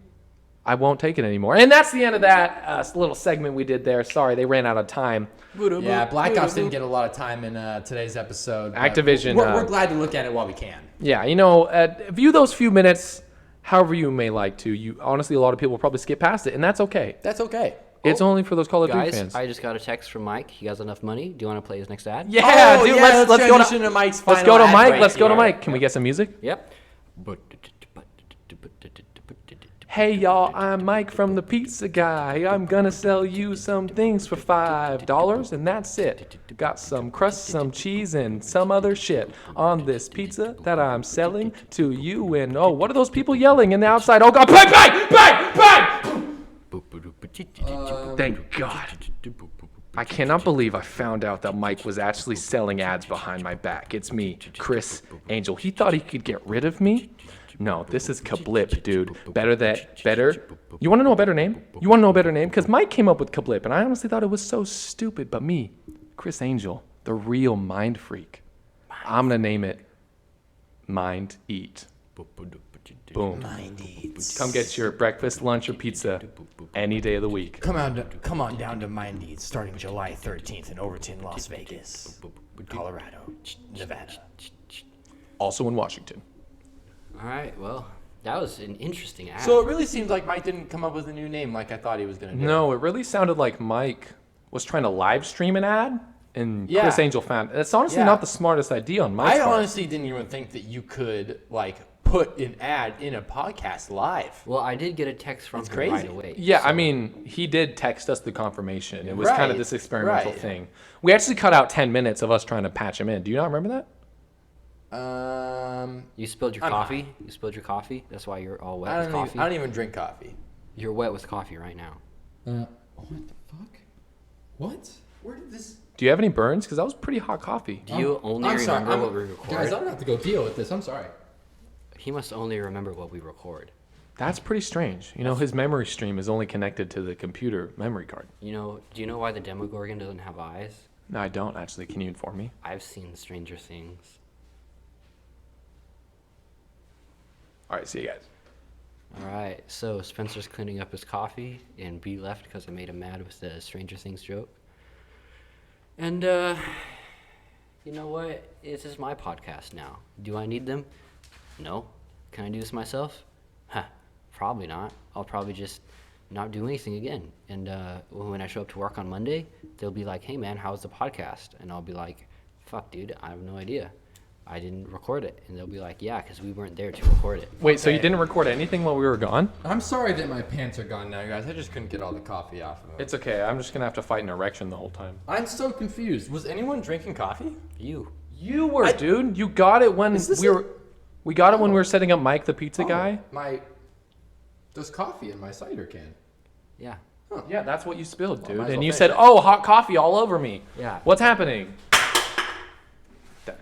I won't take it anymore. And that's the end of that little segment we did there. Sorry, they ran out of time. Yeah, Black Ops didn't get a lot of time in today's episode. but Activision, We're glad to look at it while we can. Yeah, view those few minutes however you may like to. Honestly, a lot of people will probably skip past it, and that's okay. That's okay. It's only for those Call of Duty Guys, fans. I just got a text from Mike. He has enough money. Do you want to play his next ad? Yeah, Oh, dude, yeah, let's go transition to to Mike's let's final go to ad Mike. break Let's go to here. Mike. Can we get some music? Yep. Hey y'all, I'm Mike from the Pizza Guy. I'm gonna sell you some things for $5, and that's it. Got some crust, some cheese, and some other shit on this pizza that I'm selling to you. And oh, what are those people yelling in the outside? Oh God! Bang! Bang! Bang! Bang! Thank God. I cannot believe I found out that Mike was actually selling ads behind my back. It's me, Chris Angel. He thought he could get rid of me? No, this is Cablp, dude. Better. You want to know a better name? You want to know a better name? Because Mike came up with Cablp, and I honestly thought it was so stupid. But me, Chris Angel, the real mind freak, I'm going to name it Mind Eat. Boom. Come get your breakfast, lunch, or pizza any day of the week. Come on down to Mind Eats starting July 13th in Overton, Las Vegas, Colorado, Nevada. Also in Washington. All right, well, that was an interesting ad. So it really seems like Mike didn't come up with a new name like I thought he was going to do. No, it really sounded like Mike was trying to live stream an ad, and Yeah. Chris Angel found it. That's honestly Yeah. not the smartest idea on Mike's I part. honestly didn't even think that you could put an ad in a podcast live. Well, I did get a text from That's him crazy. right away. Yeah, so- I mean, he did text us the confirmation. It was kind of Right, this experimental right. thing. We actually cut out 10 minutes of us trying to patch him in. Do you not remember that? You spilled your I'm coffee? You spilled your coffee? That's why you're all wet I with don't, coffee? even, I don't even drink coffee. You're wet with coffee right now. What the fuck? What? Where did this? Do you have any burns? Because that was pretty hot coffee. Do you only I'm sorry, remember what we record? Guys, I don't have to go deal with this. I'm sorry. He must only remember what we record. That's pretty strange. You know, his memory stream is only connected to the computer memory card. You know, do you know why the Demogorgon doesn't have eyes? No, I don't actually. Can you inform me? I've seen Stranger Things. All right, see you guys. All right, so Spencer's cleaning up his coffee, and B left because I made him mad with the Stranger Things joke. And, you know what? This is my podcast now. Do I need them? No. Can I do this myself? Huh, probably not. I'll probably just not do anything again. And when I show up to work on Monday, they'll be like, hey, man, how's the podcast? And I'll be like, fuck, dude, I have no idea. I didn't record it. And they'll be like, yeah, because we weren't there to record it. Wait, so you didn't record anything while we were gone? I'm sorry that my pants are gone now, guys. I just couldn't get all the coffee off of them. It's okay. I'm just going to have to fight an erection the whole time. I'm so confused. Was anyone drinking coffee? You. You were, dude. You got it when Is this we got it when we were setting up Mike the pizza guy. There's coffee in my cider can. Yeah. Yeah, that's what you spilled, dude. might as And well you finish said, it. "Oh, hot coffee all over me." Yeah. What's happening?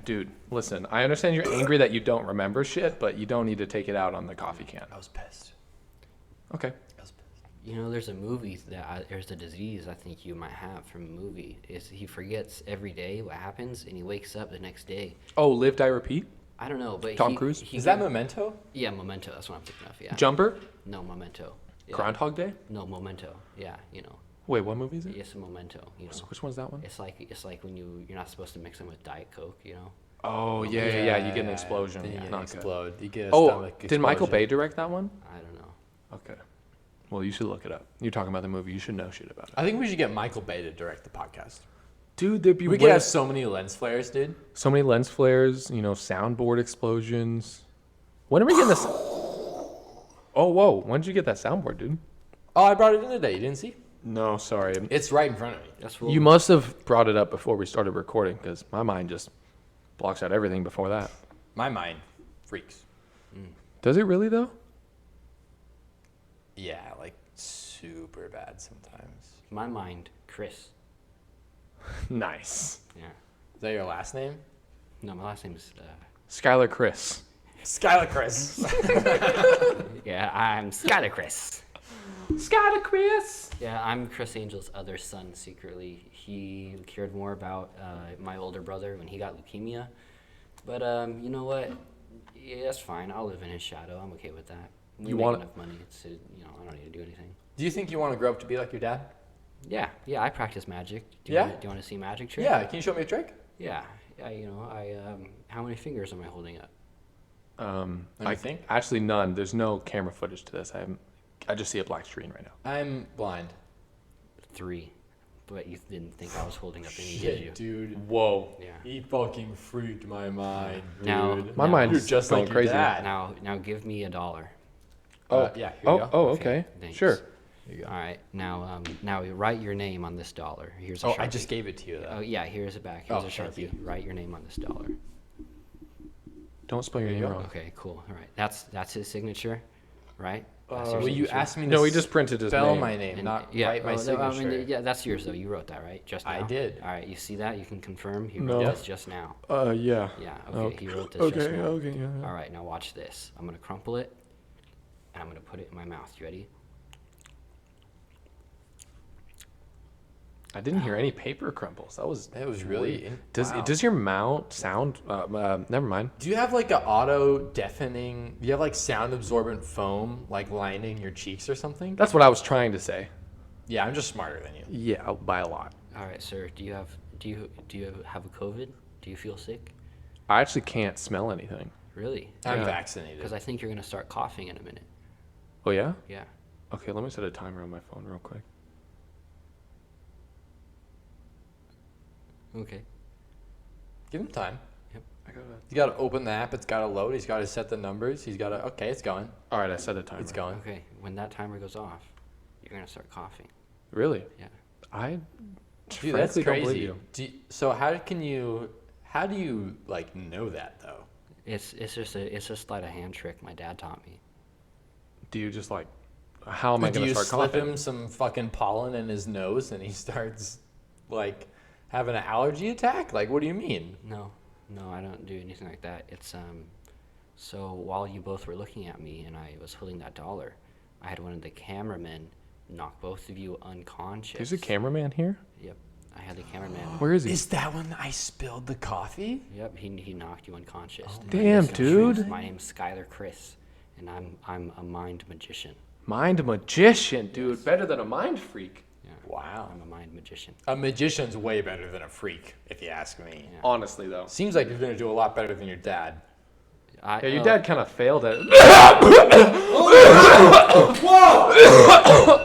Dude, listen. I understand you're angry that you don't remember shit, but you don't need to take it out on the coffee can. I was pissed. Okay. I was pissed. You know, there's a movie there's a disease I think you might have from a movie. Is he forgets every day what happens, and he wakes up the next day. Oh, live, die, repeat. I don't know, but Tom Cruise? Is that Memento? Yeah, Memento. That's what I'm thinking of. Yeah. Jumper. No, Memento. Yeah. Groundhog Day. No, Memento. Yeah, you know. Wait, what movie is it? Yes, a Memento. You know. So which one's that one? It's like when you're not supposed to mix them with Diet Coke. You know. Oh, yeah. You get an explosion. Then you get Not an good. explode. You get a Oh, stomach did Michael explosion. Bay direct that one? I don't know. Okay. Well, you should look it up. You're talking about the movie. You should know shit about it. I think we should get Michael Bay to direct the podcast. Dude, there'd be We could have so many lens flares, dude. so many lens flares, you know, soundboard explosions. When are we getting this? Oh, whoa. When did you get that soundboard, dude? Oh, I brought it in today. You didn't see? No, sorry. It's right in front of me. That's what You must have brought it up before we started recording because my mind just blocks out everything before that. My mind freaks. Does it really, though? Yeah, like super bad sometimes. my mind, Chris. Nice. Yeah. Is that your last name? No, my last name is. Skylar Chris. Skylar Chris. Yeah, I'm Skylar Chris. Skylar Chris. Yeah, I'm Chris Angel's other son secretly. He cared more about my older brother when he got leukemia. But you know what? Yeah, that's fine. I'll live in his shadow. I'm okay with that. We You make want- enough money to, I don't need to do anything. Do you think you want to grow up to be like your dad? Yeah, I practice magic. Do Yeah? you want to see a magic trick? Yeah. Can you show me a trick? Yeah, how many fingers am I holding up? Let me think. Actually, none. There's no camera footage to this. I just see a black screen right now. I'm blind. 3. But you didn't think I was holding up any, did you? dude. Whoa. Yeah. He fucking freaked my mind, dude. Now- My now- mind's You're just going like your crazy. dad. Now give me $1. Oh, yeah. Here you go. Okay. Thanks. Sure. Here you go. All right, now write your name on this dollar. Here's a Oh, Sharpie. I just gave it to you though. Oh yeah, here's it back. Here's Oh, a thank Sharpie. you. Write your name on this dollar. Don't spell your There you name go. wrong. Okay, cool. All right, that's his signature, right? Well, you asked me to No, he just printed his spell name. my name, And- not yeah, write my oh, no, signature. yeah, that's yours though. You wrote that, right? Just now. I did. All right, you see that? You can confirm he No. wrote this just now. Yeah. Yeah. Okay. He wrote this just now. Okay, yeah. All right, now watch this. I'm gonna crumple it, and I'm gonna put it in my mouth. You ready? I didn't hear any paper crumbles. That was really. Wow. Does your mouth sound? Never mind. Do you have like an auto deafening? Do you have like sound absorbent foam like lining your cheeks or something? That's what I was trying to say. Yeah, I'm just smarter than you. Yeah, by a lot. All right, sir. Do you have a COVID? Do you feel sick? I actually can't smell anything. Really? I'm Yeah. vaccinated. Because I think you're gonna start coughing in a minute. Oh yeah. Yeah. Okay, let me set a timer on my phone real quick. Okay. Give him time. I gotta. You gotta open the app. It's gotta load. He's gotta set the numbers. He's gotta. Okay, it's going. All right, I set a timer. It's going. Okay. When that timer goes off, you're gonna start coughing. Really? Yeah. I Dude, that's frankly don't believe crazy. you. So how do you like know that though? It's just a sleight of hand trick my dad taught me. Do you just like? How am I Do gonna you start slip coughing? him some fucking pollen in his nose and he starts like having an allergy attack? Like, what do you mean? No, I don't do anything like that. It's so while you both were looking at me and I was holding that dollar, I had one of the cameramen knock both of you unconscious. There's a cameraman here. Yep, I had the cameraman. Where is he? Is that when I spilled the coffee? Yep, he knocked you unconscious. And damn, my name's- dude. My name's Skylar Chris, and I'm a mind magician. Mind magician, dude. Better than a mind freak. Yeah, Wow. I'm a mind magician. A magician's way better than a freak, if you ask me. Yeah. Honestly, though. Seems like you're gonna do a lot better than your dad. I, Yeah, your dad kind of failed at.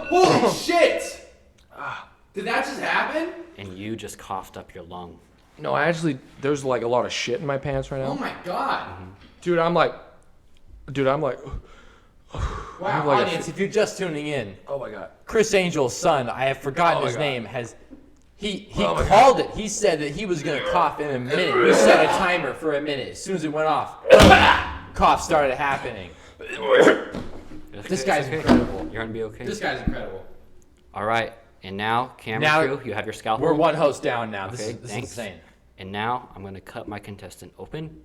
Holy shit! Did that just happen? And you just coughed up your lung. No, I actually. There's like a lot of shit in my pants right now. Oh my god. Dude, I'm like. Wow, like a audience, if you're just tuning in, Oh my god. Chris Angel's son, I have forgotten Oh my his God. name, has he Oh my called it. He said that he was gonna cough in a minute. He set a timer for a minute. As soon as it went off, cough started happening. This guy's incredible. You're gonna be okay. This guy's incredible. All right, and now, camera Now- crew, you have your scalpel. We're one host down now. Okay, This is thanks. insane. And now I'm gonna cut my contestant open.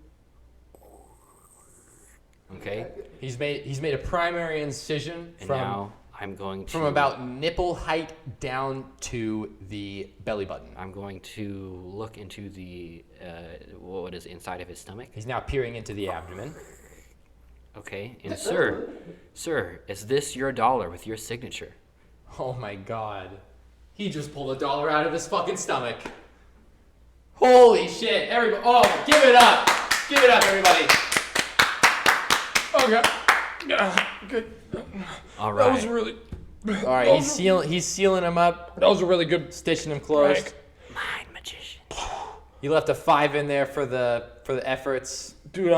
Okay, He's made a primary incision and from now I'm going to about nipple height down to the belly button. I'm going to look into the what is inside of his stomach. He's now peering into the abdomen. Okay, and sir, is this your dollar with your signature? Oh my god. He just pulled a dollar out of his fucking stomach. Holy shit. Everybody, oh, give it up. Give it up, everybody. Okay. Good. All That was right, really. All right, he's sealing him up, That was a really good. stitching him closed. Frank. mind magician. You left a 5 in there for the efforts. Dude,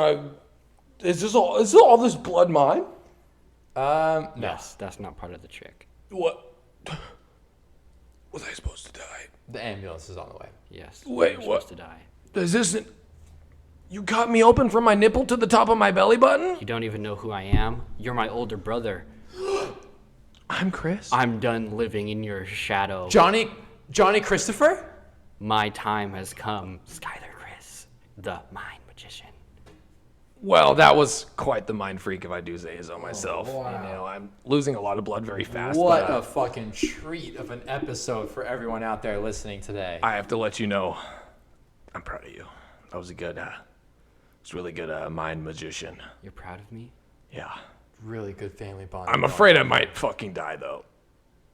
is all this blood mine? No. Yes, that's not part of the trick. What? Was I supposed to die? The ambulance is on the way. Yes. Wait, you're what? supposed to die. Is this? You cut me open from my nipple to the top of my belly button? You don't even know who I am. You're my older brother. I'm Chris. I'm done living in your shadow. Johnny Christopher? My time has come. Skylar Chris, the mind magician. Well, that was quite the mind freak, if I do say so myself. wow. You know, I'm losing a lot of blood very fast. What but, a fucking treat of an episode for everyone out there listening today. I have to let you know, I'm proud of you. That was a good, it's really good mind magician. You're proud of me? Yeah. Really good family bond. I'm afraid I might fucking die though.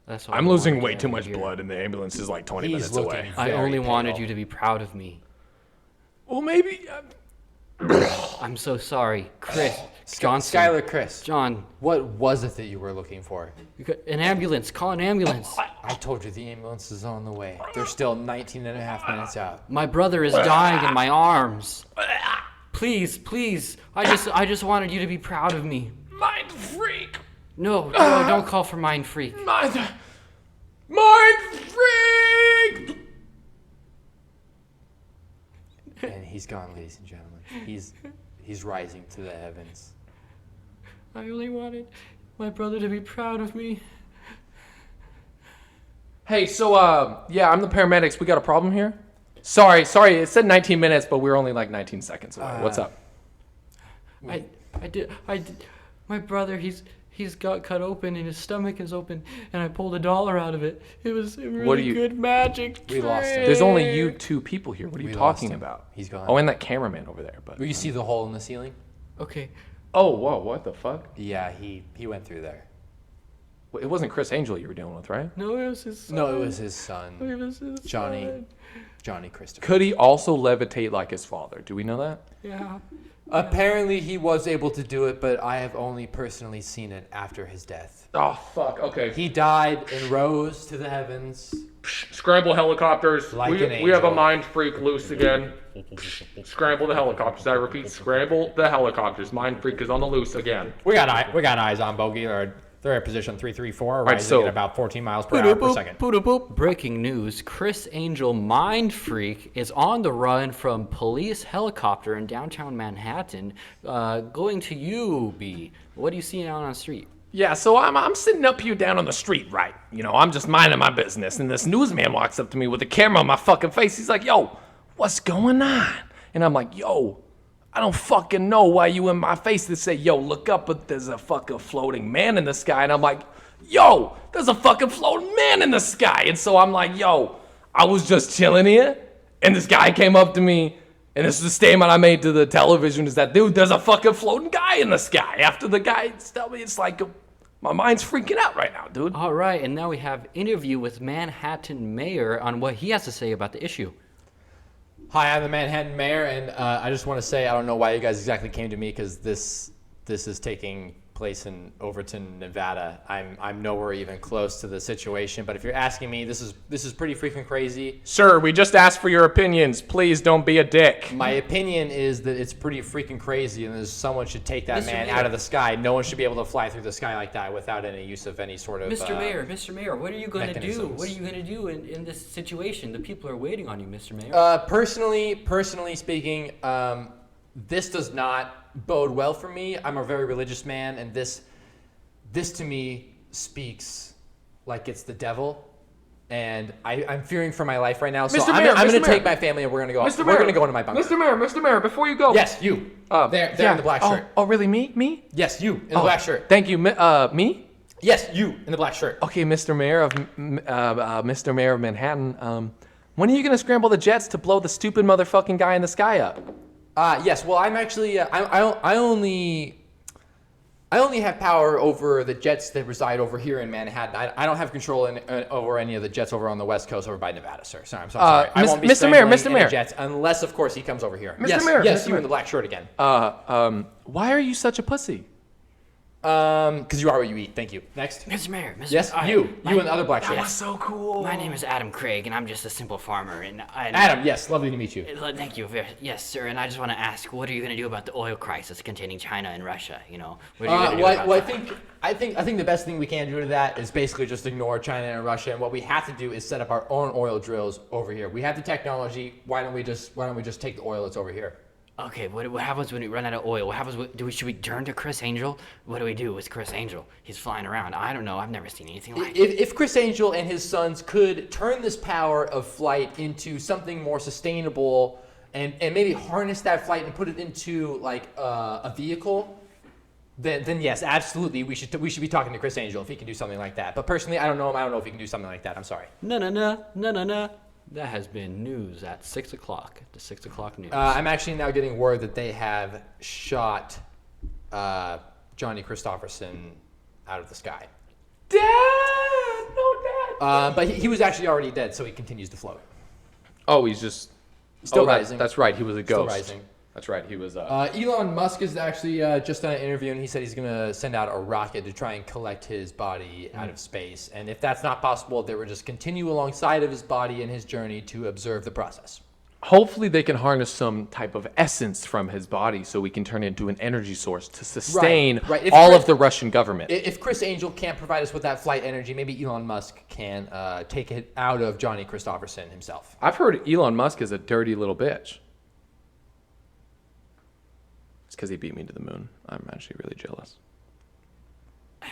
That's all I'm I losing wanted way to too much hear. blood, and the ambulance is like 20 He's minutes looking away. I very only wanted pale. you to be proud of me. Well, maybe. I'm so sorry, Chris. Johnson. Skylar Chris. John, What was it that you were looking for? an ambulance. Call an ambulance. I told you the ambulance is on the way. They're still 19 and a half minutes out. My brother is dying in my arms. Please, please. I just wanted you to be proud of me. Mind freak! No, don't call for mind freak. Mind freak! And he's gone, ladies and gentlemen. He's rising to the heavens. I only wanted my brother to be proud of me. Hey, so, yeah, I'm the paramedics. We got a problem here? Sorry, it said 19 minutes, but we're only like 19 seconds away. What's up? I did. My brother, he's got cut open and his stomach is open, and I pulled $1 out of it. It was a really good magic We lost him. trick. There's only you two people here. What are you We lost talking him. about? He's gone. Oh, and that cameraman over there. But You see the hole in the ceiling? Okay. oh, whoa, what the fuck? Yeah, he went through there. Well, it wasn't Chris Angel you were dealing with, right? No, it was his son. No, it was his son, It was his Johnny. son. Johnny Christopher. Could he also levitate like his father? Do we know that? Yeah. Apparently, he was able to do it, but I have only personally seen it after his death. Oh, fuck. Okay. He died and rose to the heavens. Scramble helicopters. Like we, an we have a angel. mind freak loose again. Scramble the helicopters. I repeat, scramble the helicopters. Mind freak is on the loose again. We got eyes on bogey. They're at position 334, rising so- at about 14 miles per hour per second. Breaking news, Chris Angel Mind Freak is on the run from police helicopter in downtown Manhattan, going to you, B. What are you seeing out on the street? Yeah, so I'm sitting up here down on the street, right? You know, I'm just minding my business, and this newsman walks up to me with a camera on my fucking face. He's like, yo, what's going on? And I'm like, yo, I don't fucking know why you in my face to say, yo, look up, but there's a fucking floating man in the sky. And I'm like, yo, there's a fucking floating man in the sky. And so I'm like, yo, I was just chilling here, and this guy came up to me, and this is the statement I made to the television, is that, dude, there's a fucking floating guy in the sky. After the guy tell me, it's like, my mind's freaking out right now, dude. All right, and now we have interview with Manhattan Mayor on what he has to say about the issue. Hi, I'm the Manhattan Mayor, and I just want to say I don't know why you guys exactly came to me, because this is taking place in Overton, Nevada. I'm nowhere even close to the situation, but if you're asking me, this is pretty freaking crazy. Sir, we just asked for your opinions. Please don't be a dick. My opinion is that it's pretty freaking crazy, and someone should take that Mr. man Mayor. out of the sky. No one should be able to fly through the sky like that without any use of any sort of. Mr. Mayor, what are you going to do? mechanisms. What are you going to do in this situation? The people are waiting on you, Mr. Mayor. Personally speaking, this does not bode well for me. I'm a very religious man, and this to me speaks like it's the devil, and I'm fearing for my life right now. So Mr. I'm Mayor, going to Mr. take Mayor. my family, and we're going to go. Mr. We're Mayor, going to go into my bunker. Mr. Mayor, before you go. Yes, you. There in the black shirt. Oh, really? Me? Yes, you in the black shirt. Thank you. Me? Yes, you in the black shirt. Okay, Mr. Mayor of Manhattan. When are you gonna scramble the jets to blow the stupid motherfucking guy in the sky up? Yes. Well, I'm actually. I only have power over the jets that reside over here in Manhattan. I don't have control over any of the jets over on the West Coast over by Nevada, sir. Sorry, I'm so sorry. I won't be Mr. Mayor, scrambling Mr. any Mayor. jets unless, of course, he comes over here. Mr. Yes, Mayor, yes, Mr. you Mayor. in the black shirt again. Why are you such a pussy? Because you are what you eat. Thank you. Next. Mr. Mayor, Yes, you in the other black shirt. so cool. My name is Adam Craig, and I'm just a simple farmer. Adam, yes, lovely to meet you. Thank you. Yes, sir. And I just want to ask, what are you going to do about the oil crisis containing China and Russia? You know, what are you going to do about Well, that? I think the best thing we can do to that is basically just ignore China and Russia. And what we have to do is set up our own oil drills over here. We have the technology. Why don't we just take the oil that's over here? Okay, what happens when we run out of oil? What happens? Should we turn to Chris Angel? What do we do with Chris Angel? He's flying around. I don't know. I've never seen anything like it. If Chris Angel and his sons could turn this power of flight into something more sustainable, and maybe harness that flight and put it into like a vehicle, then yes, absolutely, we should be talking to Chris Angel if he can do something like that. But personally, I don't know him. I don't know if he can do something like that. I'm sorry. No. That has been news at 6 o'clock. The 6 o'clock news. I'm actually now getting word that they have shot Johnny Christopherson out of the sky. Dad! No, Dad! But he was actually already dead, so he continues to float. Oh, he's just... Still rising. That's right, he was a ghost. Still rising. That's right, he was... Elon Musk is actually just done an interview, and he said he's going to send out a rocket to try and collect his body out of space. And if that's not possible, they would just continue alongside of his body in his journey to observe the process. Hopefully they can harness some type of essence from his body so we can turn it into an energy source to sustain right. If all Chris- of the Russian government. If Chris Angel can't provide us with that flight energy, maybe Elon Musk can take it out of Johnny Christopherson himself. I've heard Elon Musk is a dirty little bitch. It's because he beat me to the moon. I'm actually really jealous.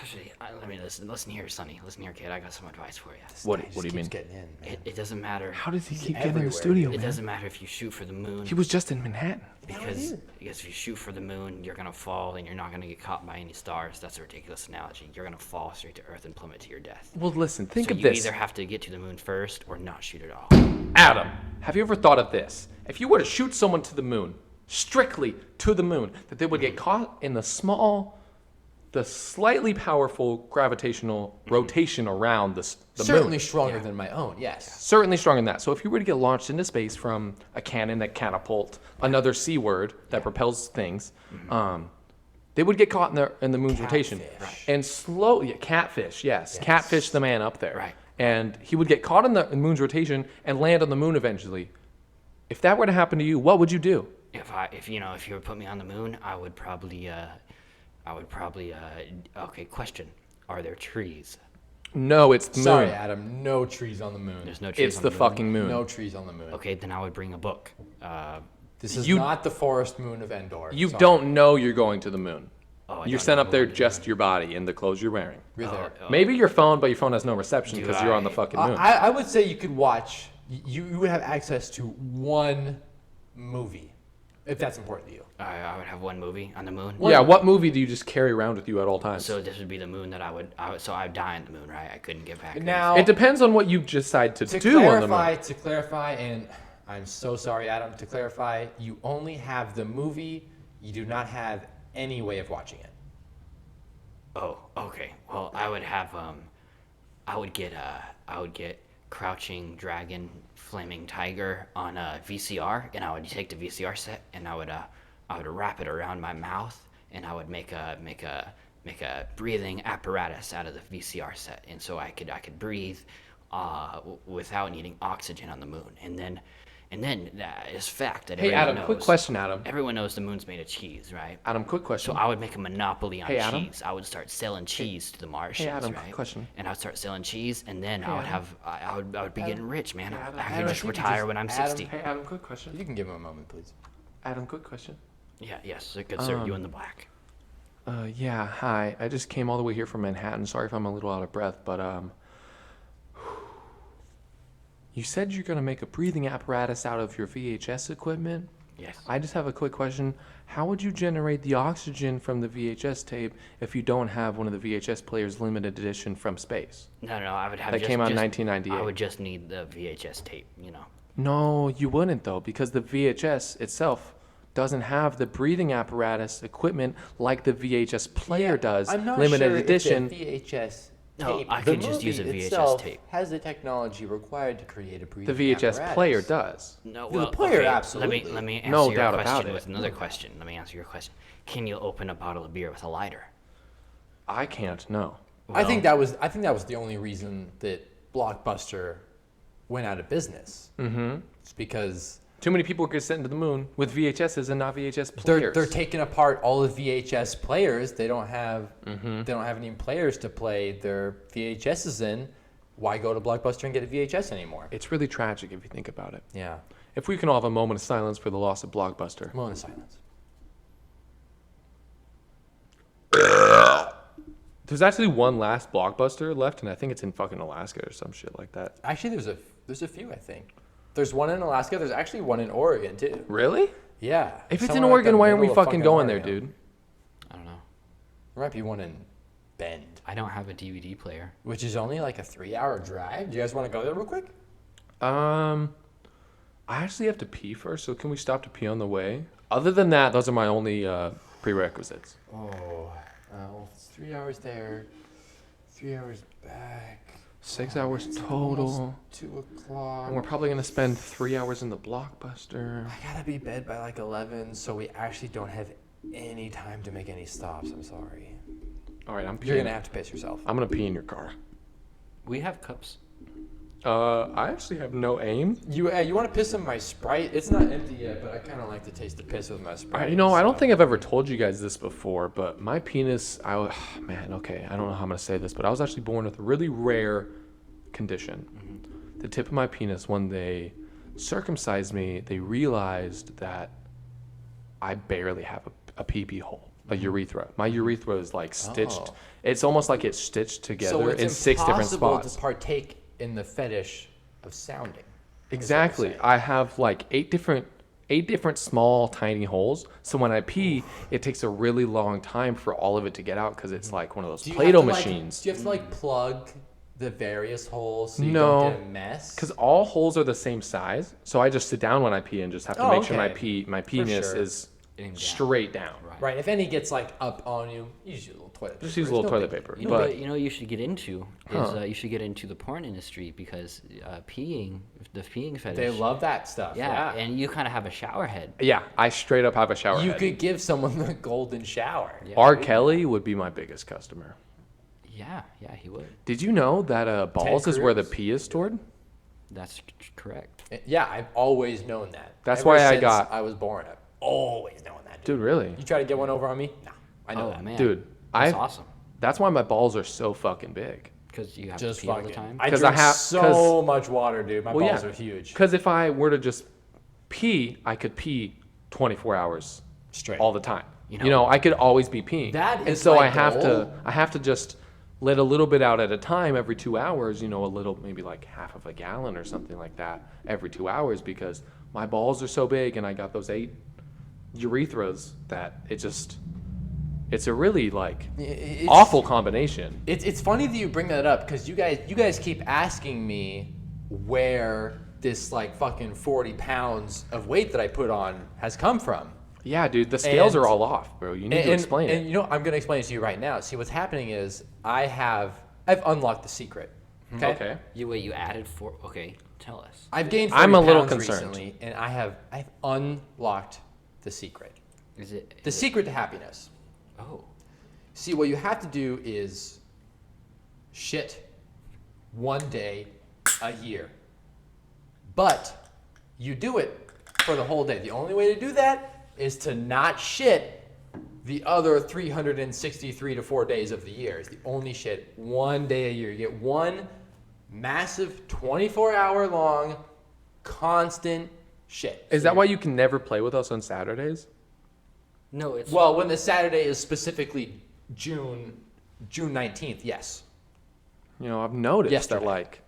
Actually, let me listen here, Sonny. Listen here, kid. I got some advice for you. What Guy do just you mean? keeps getting in, man. It doesn't matter. How does he keep getting in everywhere, the studio, It man? doesn't matter if you shoot for the moon. He was just in Manhattan. Because if you shoot for the moon, you're gonna fall and you're not gonna get caught by any stars. That's a ridiculous analogy. You're gonna fall straight to Earth and plummet to your death. Well, listen, think So of you this. either have to get to the moon first or not shoot at all. Adam, have you ever thought of this? If you were to shoot someone to the moon, strictly to the moon, that they would get caught in the slightly powerful gravitational rotation around the Certainly moon. stronger than my own, yes. Certainly stronger than that. So if you were to get launched into space from a cannon, a catapult, another C word that propels things, they would get caught in the moon's rotation. Catfish. And slowly, catfish, yes. Catfish the man up there. Right. And he would get caught in the moon's rotation and land on the moon eventually. If that were to happen to you, what would you do? If you were to put me on the moon, I would probably okay, question. Are there trees? No, it's the Sorry, moon. Adam, no trees on the moon. There's no trees It's on the moon. fucking moon. No trees on the moon. Okay, then I would bring a book. This is You- not the forest moon of Endor. You Sorry. don't know you're going to the moon. Oh, I You're don't sent know up there what to do. just your body and the clothes you're wearing. You're there. Maybe your phone, but your phone has no reception Do because you're on the I- fucking moon. I would say you could watch, you would have access to one movie, if that's important to you. I would have one movie on the moon. Yeah, what movie do you just carry around with you at all times? So this would be the moon that I would so I'd die on the moon, right? I couldn't get back. Now, It depends on what you decide to to do on the clarify, moon. and I'm so sorry, Adam, to clarify, you only have the movie, you do not have any way of watching it. Oh, okay. Well, I would have I would get Crouching Dragon, Flaming Tiger on a VCR, and I would take the VCR set and I would wrap it around my mouth, and I would make a breathing apparatus out of the VCR set, and so I could breathe without needing oxygen on the moon, and then it's fact that Hey, everyone Adam, knows. quick question, Adam. Everyone knows the moon's made of cheese, right? Adam, quick So question. I would make a monopoly on Hey, Adam? cheese. I would start selling cheese to the Martians, Adam, right? quick question. And I would start selling cheese, and then I would have I would be getting rich, man. Adam, I Adam, could just you could retire just- when I'm Adam, 60. Hey, Adam, quick question. You can give him a moment, please. Adam, quick question. Yeah, yes, good sir. You in the black. Yeah, hi. I just came all the way here from Manhattan. Sorry if I'm a little out of breath, but you said you're gonna make a breathing apparatus out of your VHS equipment. Yes. I just have a quick question. How would you generate the oxygen from the VHS tape if you don't have one of the VHS players limited edition from space? No, I would have That just, came out in just- 1998. I would just need the VHS tape, No, you wouldn't though, because the VHS itself doesn't have the breathing apparatus equipment like the VHS player does. I'm not limited sure edition. if the VHS No, tape, I the could just use a movie VHS itself tape. has the technology required to create a breathing The VHS apparatus. player does. No, The well, player, okay, absolutely. Let me answer No your doubt about question it. with another question. Let me answer your question. Can you open a bottle of beer with a lighter? I can't. No. I think that was the only reason that Blockbuster went out of business. Mm-hmm. It's because Too many people get sent to the moon with VHSs and not VHS players. they're taking apart all the VHS players. They don't have any players to play their VHSs in. Why go to Blockbuster and get a VHS anymore? It's really tragic if you think about it. Yeah. If we can all have a moment of silence for the loss of Blockbuster. Moment of silence. There's actually one last Blockbuster left, and I think it's in fucking Alaska or some shit like that. Actually, there's a few, I think. There's one in Alaska. There's actually one in Oregon too. Really? Yeah. If it's in somewhere like Oregon, the why aren't we middle of fucking going there, Oregon. dude? I don't know. There might be one in Bend, I don't have a DVD player. which is only like a 3-hour drive. Do you guys want to go there real quick? I actually have to pee first, so can we stop to pee on the way? Other than that, those are my only prerequisites. Oh, well, it's 3 hours there, 3 hours back. 6 hours It's total. almost 2 o'clock. And we're probably going to spend 3 hours in the Blockbuster. I gotta be bed by like 11, so we actually don't have any time to make any stops. I'm sorry. All right, I'm peeing. You're gonna have to piss yourself. I'm going to pee in your car. We have cups. I actually have no aim. You want to piss in my Sprite? It's not empty yet, but I kind of like to taste the piss with my Sprite. You know, I don't so- think I've ever told you guys this before, but my penis, man, okay, I don't know how I'm going to say this, but I was actually born with a really rare condition. Mm-hmm. The tip of my penis, when they circumcised me, they realized that I barely have a pee-pee hole. a urethra. My urethra is like stitched. Oh. It's almost like it's stitched So together it's in 6 different impossible spots. to partake in the fetish of sounding. Exactly. saying. I have like 8 different small tiny holes. So when I pee, it takes a really long time for all of it to get out because it's like one of those Do you Play-Doh have to, like- machines. do you have to like plug the various holes so you No. don't get a mess? Because all holes are the same size, so I just sit down when I pee and just have to Oh, make sure okay. my penis sure. is Aimed down. straight down. Right. Right. If any gets like up on you, you just use a little toilet paper. Just use a It's little no toilet biggie. paper. You know, But what you know you should get into is Huh. you should get into the porn industry because peeing, the peeing fetish. They love that stuff. yeah, Yeah. and you kind of have a shower head. yeah, I straight up have a shower You head. could give someone the golden shower. Yeah. R. Kelly would be my biggest customer. Yeah, he would. Did you know that balls is where the Cruz? pee is stored? That's correct. Yeah, I've always known that. That's Ever why I since got- I was born. I've always known that. Dude. Dude, really? You try to get one over on me? No, I know Oh that. man, Dude, that's I've- awesome That's why my balls are so fucking big. because you have Just to pee all the fucking. time. I 'Cause drink I have- so 'cause- much water, dude. My Well, balls yeah. are huge. Because if I were to just pee, I could pee 24 hours Straight. all the time. You You know- know, I could always be peeing. That and is so my I have goal. to just let a little bit out at a time every 2 hours, you know, a little, maybe like half of a gallon or something like that every 2 hours because my balls are so big and I got those 8 urethras that it's a really like It's- awful combination. It's funny that you bring that up because you guys keep asking me where this like fucking 40 pounds of weight that I put on has come from. Yeah, dude, the scales And- are all off, bro. You need to explain and it. you know, I'm gonna explain it to you right now. See, what's happening is I've unlocked the secret. Okay. You added 4. Okay, tell us. I've gained 40 I'm a little pounds concerned. recently, and I've unlocked the secret. Is it The secret to happiness. Oh, See, what you have to do is shit one day a year. But you do it for the whole day. The only way to do that is to not shit the other 363 to 4 days of the year. It's the only shit one day a year. You get one massive 24-hour long constant shit. Is that why you can never play with us on Saturdays? no, it's Well, when the Saturday is specifically June 19th, yes. You know, I've noticed Yesterday. that like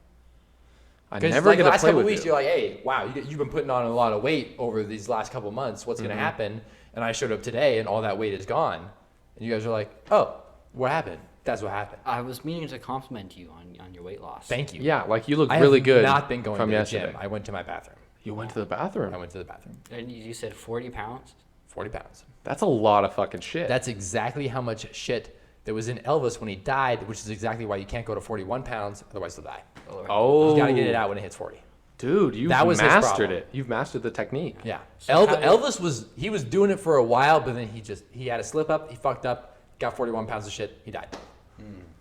I Because never like get the to last play couple with weeks, you. you're like, hey, wow, you've been putting on a lot of weight over these last couple months. What's Mm-hmm. going to happen? And I showed up today, and all that weight is gone. And you guys are like, oh, what happened? That's what happened. I was meaning to compliment you on your weight loss. Thank you. Yeah, like you look I really have good. not been going from to the yesterday. gym. I went to my bathroom. You went to the bathroom. I went to the bathroom. And you said 40 pounds. 40 pounds. That's a lot of fucking shit. That's exactly how much shit there was in Elvis when he died, which is exactly why you can't go to 41 pounds, otherwise you'll die. oh, You got to get it out when it hits 40. dude, you've That was his mastered problem. it. You've mastered the technique. Yeah. So how Elvis was doing it for a while, but then he had a slip up, he fucked up, got 41 pounds of shit, he died.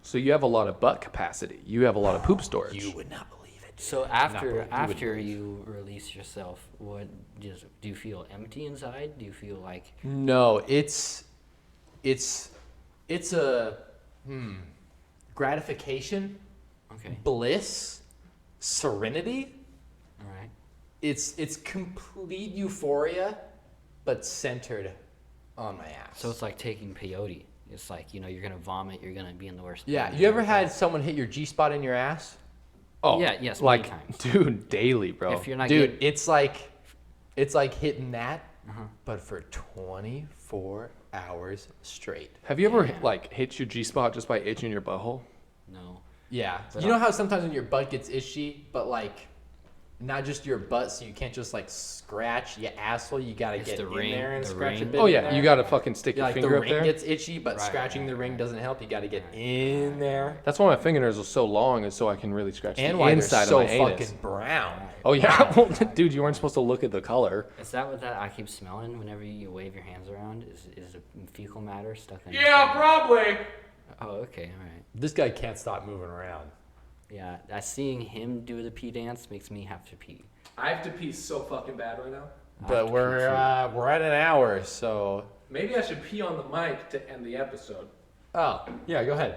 So you have a lot of butt capacity. You have a lot of poop storage. You would not believe it. So believe- after you wouldn't after you release yourself, do you feel empty inside? Do you feel like No, it's a gratification, okay, bliss, serenity. all right? It's complete euphoria, but centered on my ass. So it's like taking peyote. It's like you're gonna vomit. You're gonna be in the worst. yeah, pain you ever ever. had someone hit your G spot in your ass? Oh, Yeah, yes, many like, times. dude, daily, bro. If you're not Dude, getting, it's like hitting that, but for 24 hours straight. have you ever Yeah. like hit your G spot just by itching your butthole? no. Yeah. But You know how sometimes when your butt gets itchy, but like not just your butt, so you can't just like scratch your asshole. You gotta It's get the in ring, there and the scratch a ring. bit. Oh in yeah, there. you gotta fucking stick Yeah, your like the finger up ring there. gets itchy, but Right, scratching the ring doesn't help. You gotta get in there. That's why my fingernails are so long, is so I can really scratch And the why they're inside so of my anus. fucking brown. Oh yeah, well, dude, you weren't supposed to look at the color. Is that what that I keep smelling whenever you wave your hands around? Is the fecal matter stuck in? probably. Oh, okay, all right. This guy can't stop moving around. Yeah, seeing him do the pee dance makes me have to pee. I have to pee so fucking bad right now. But we're at an hour, so Maybe I should pee on the mic to end the episode. yeah, go ahead.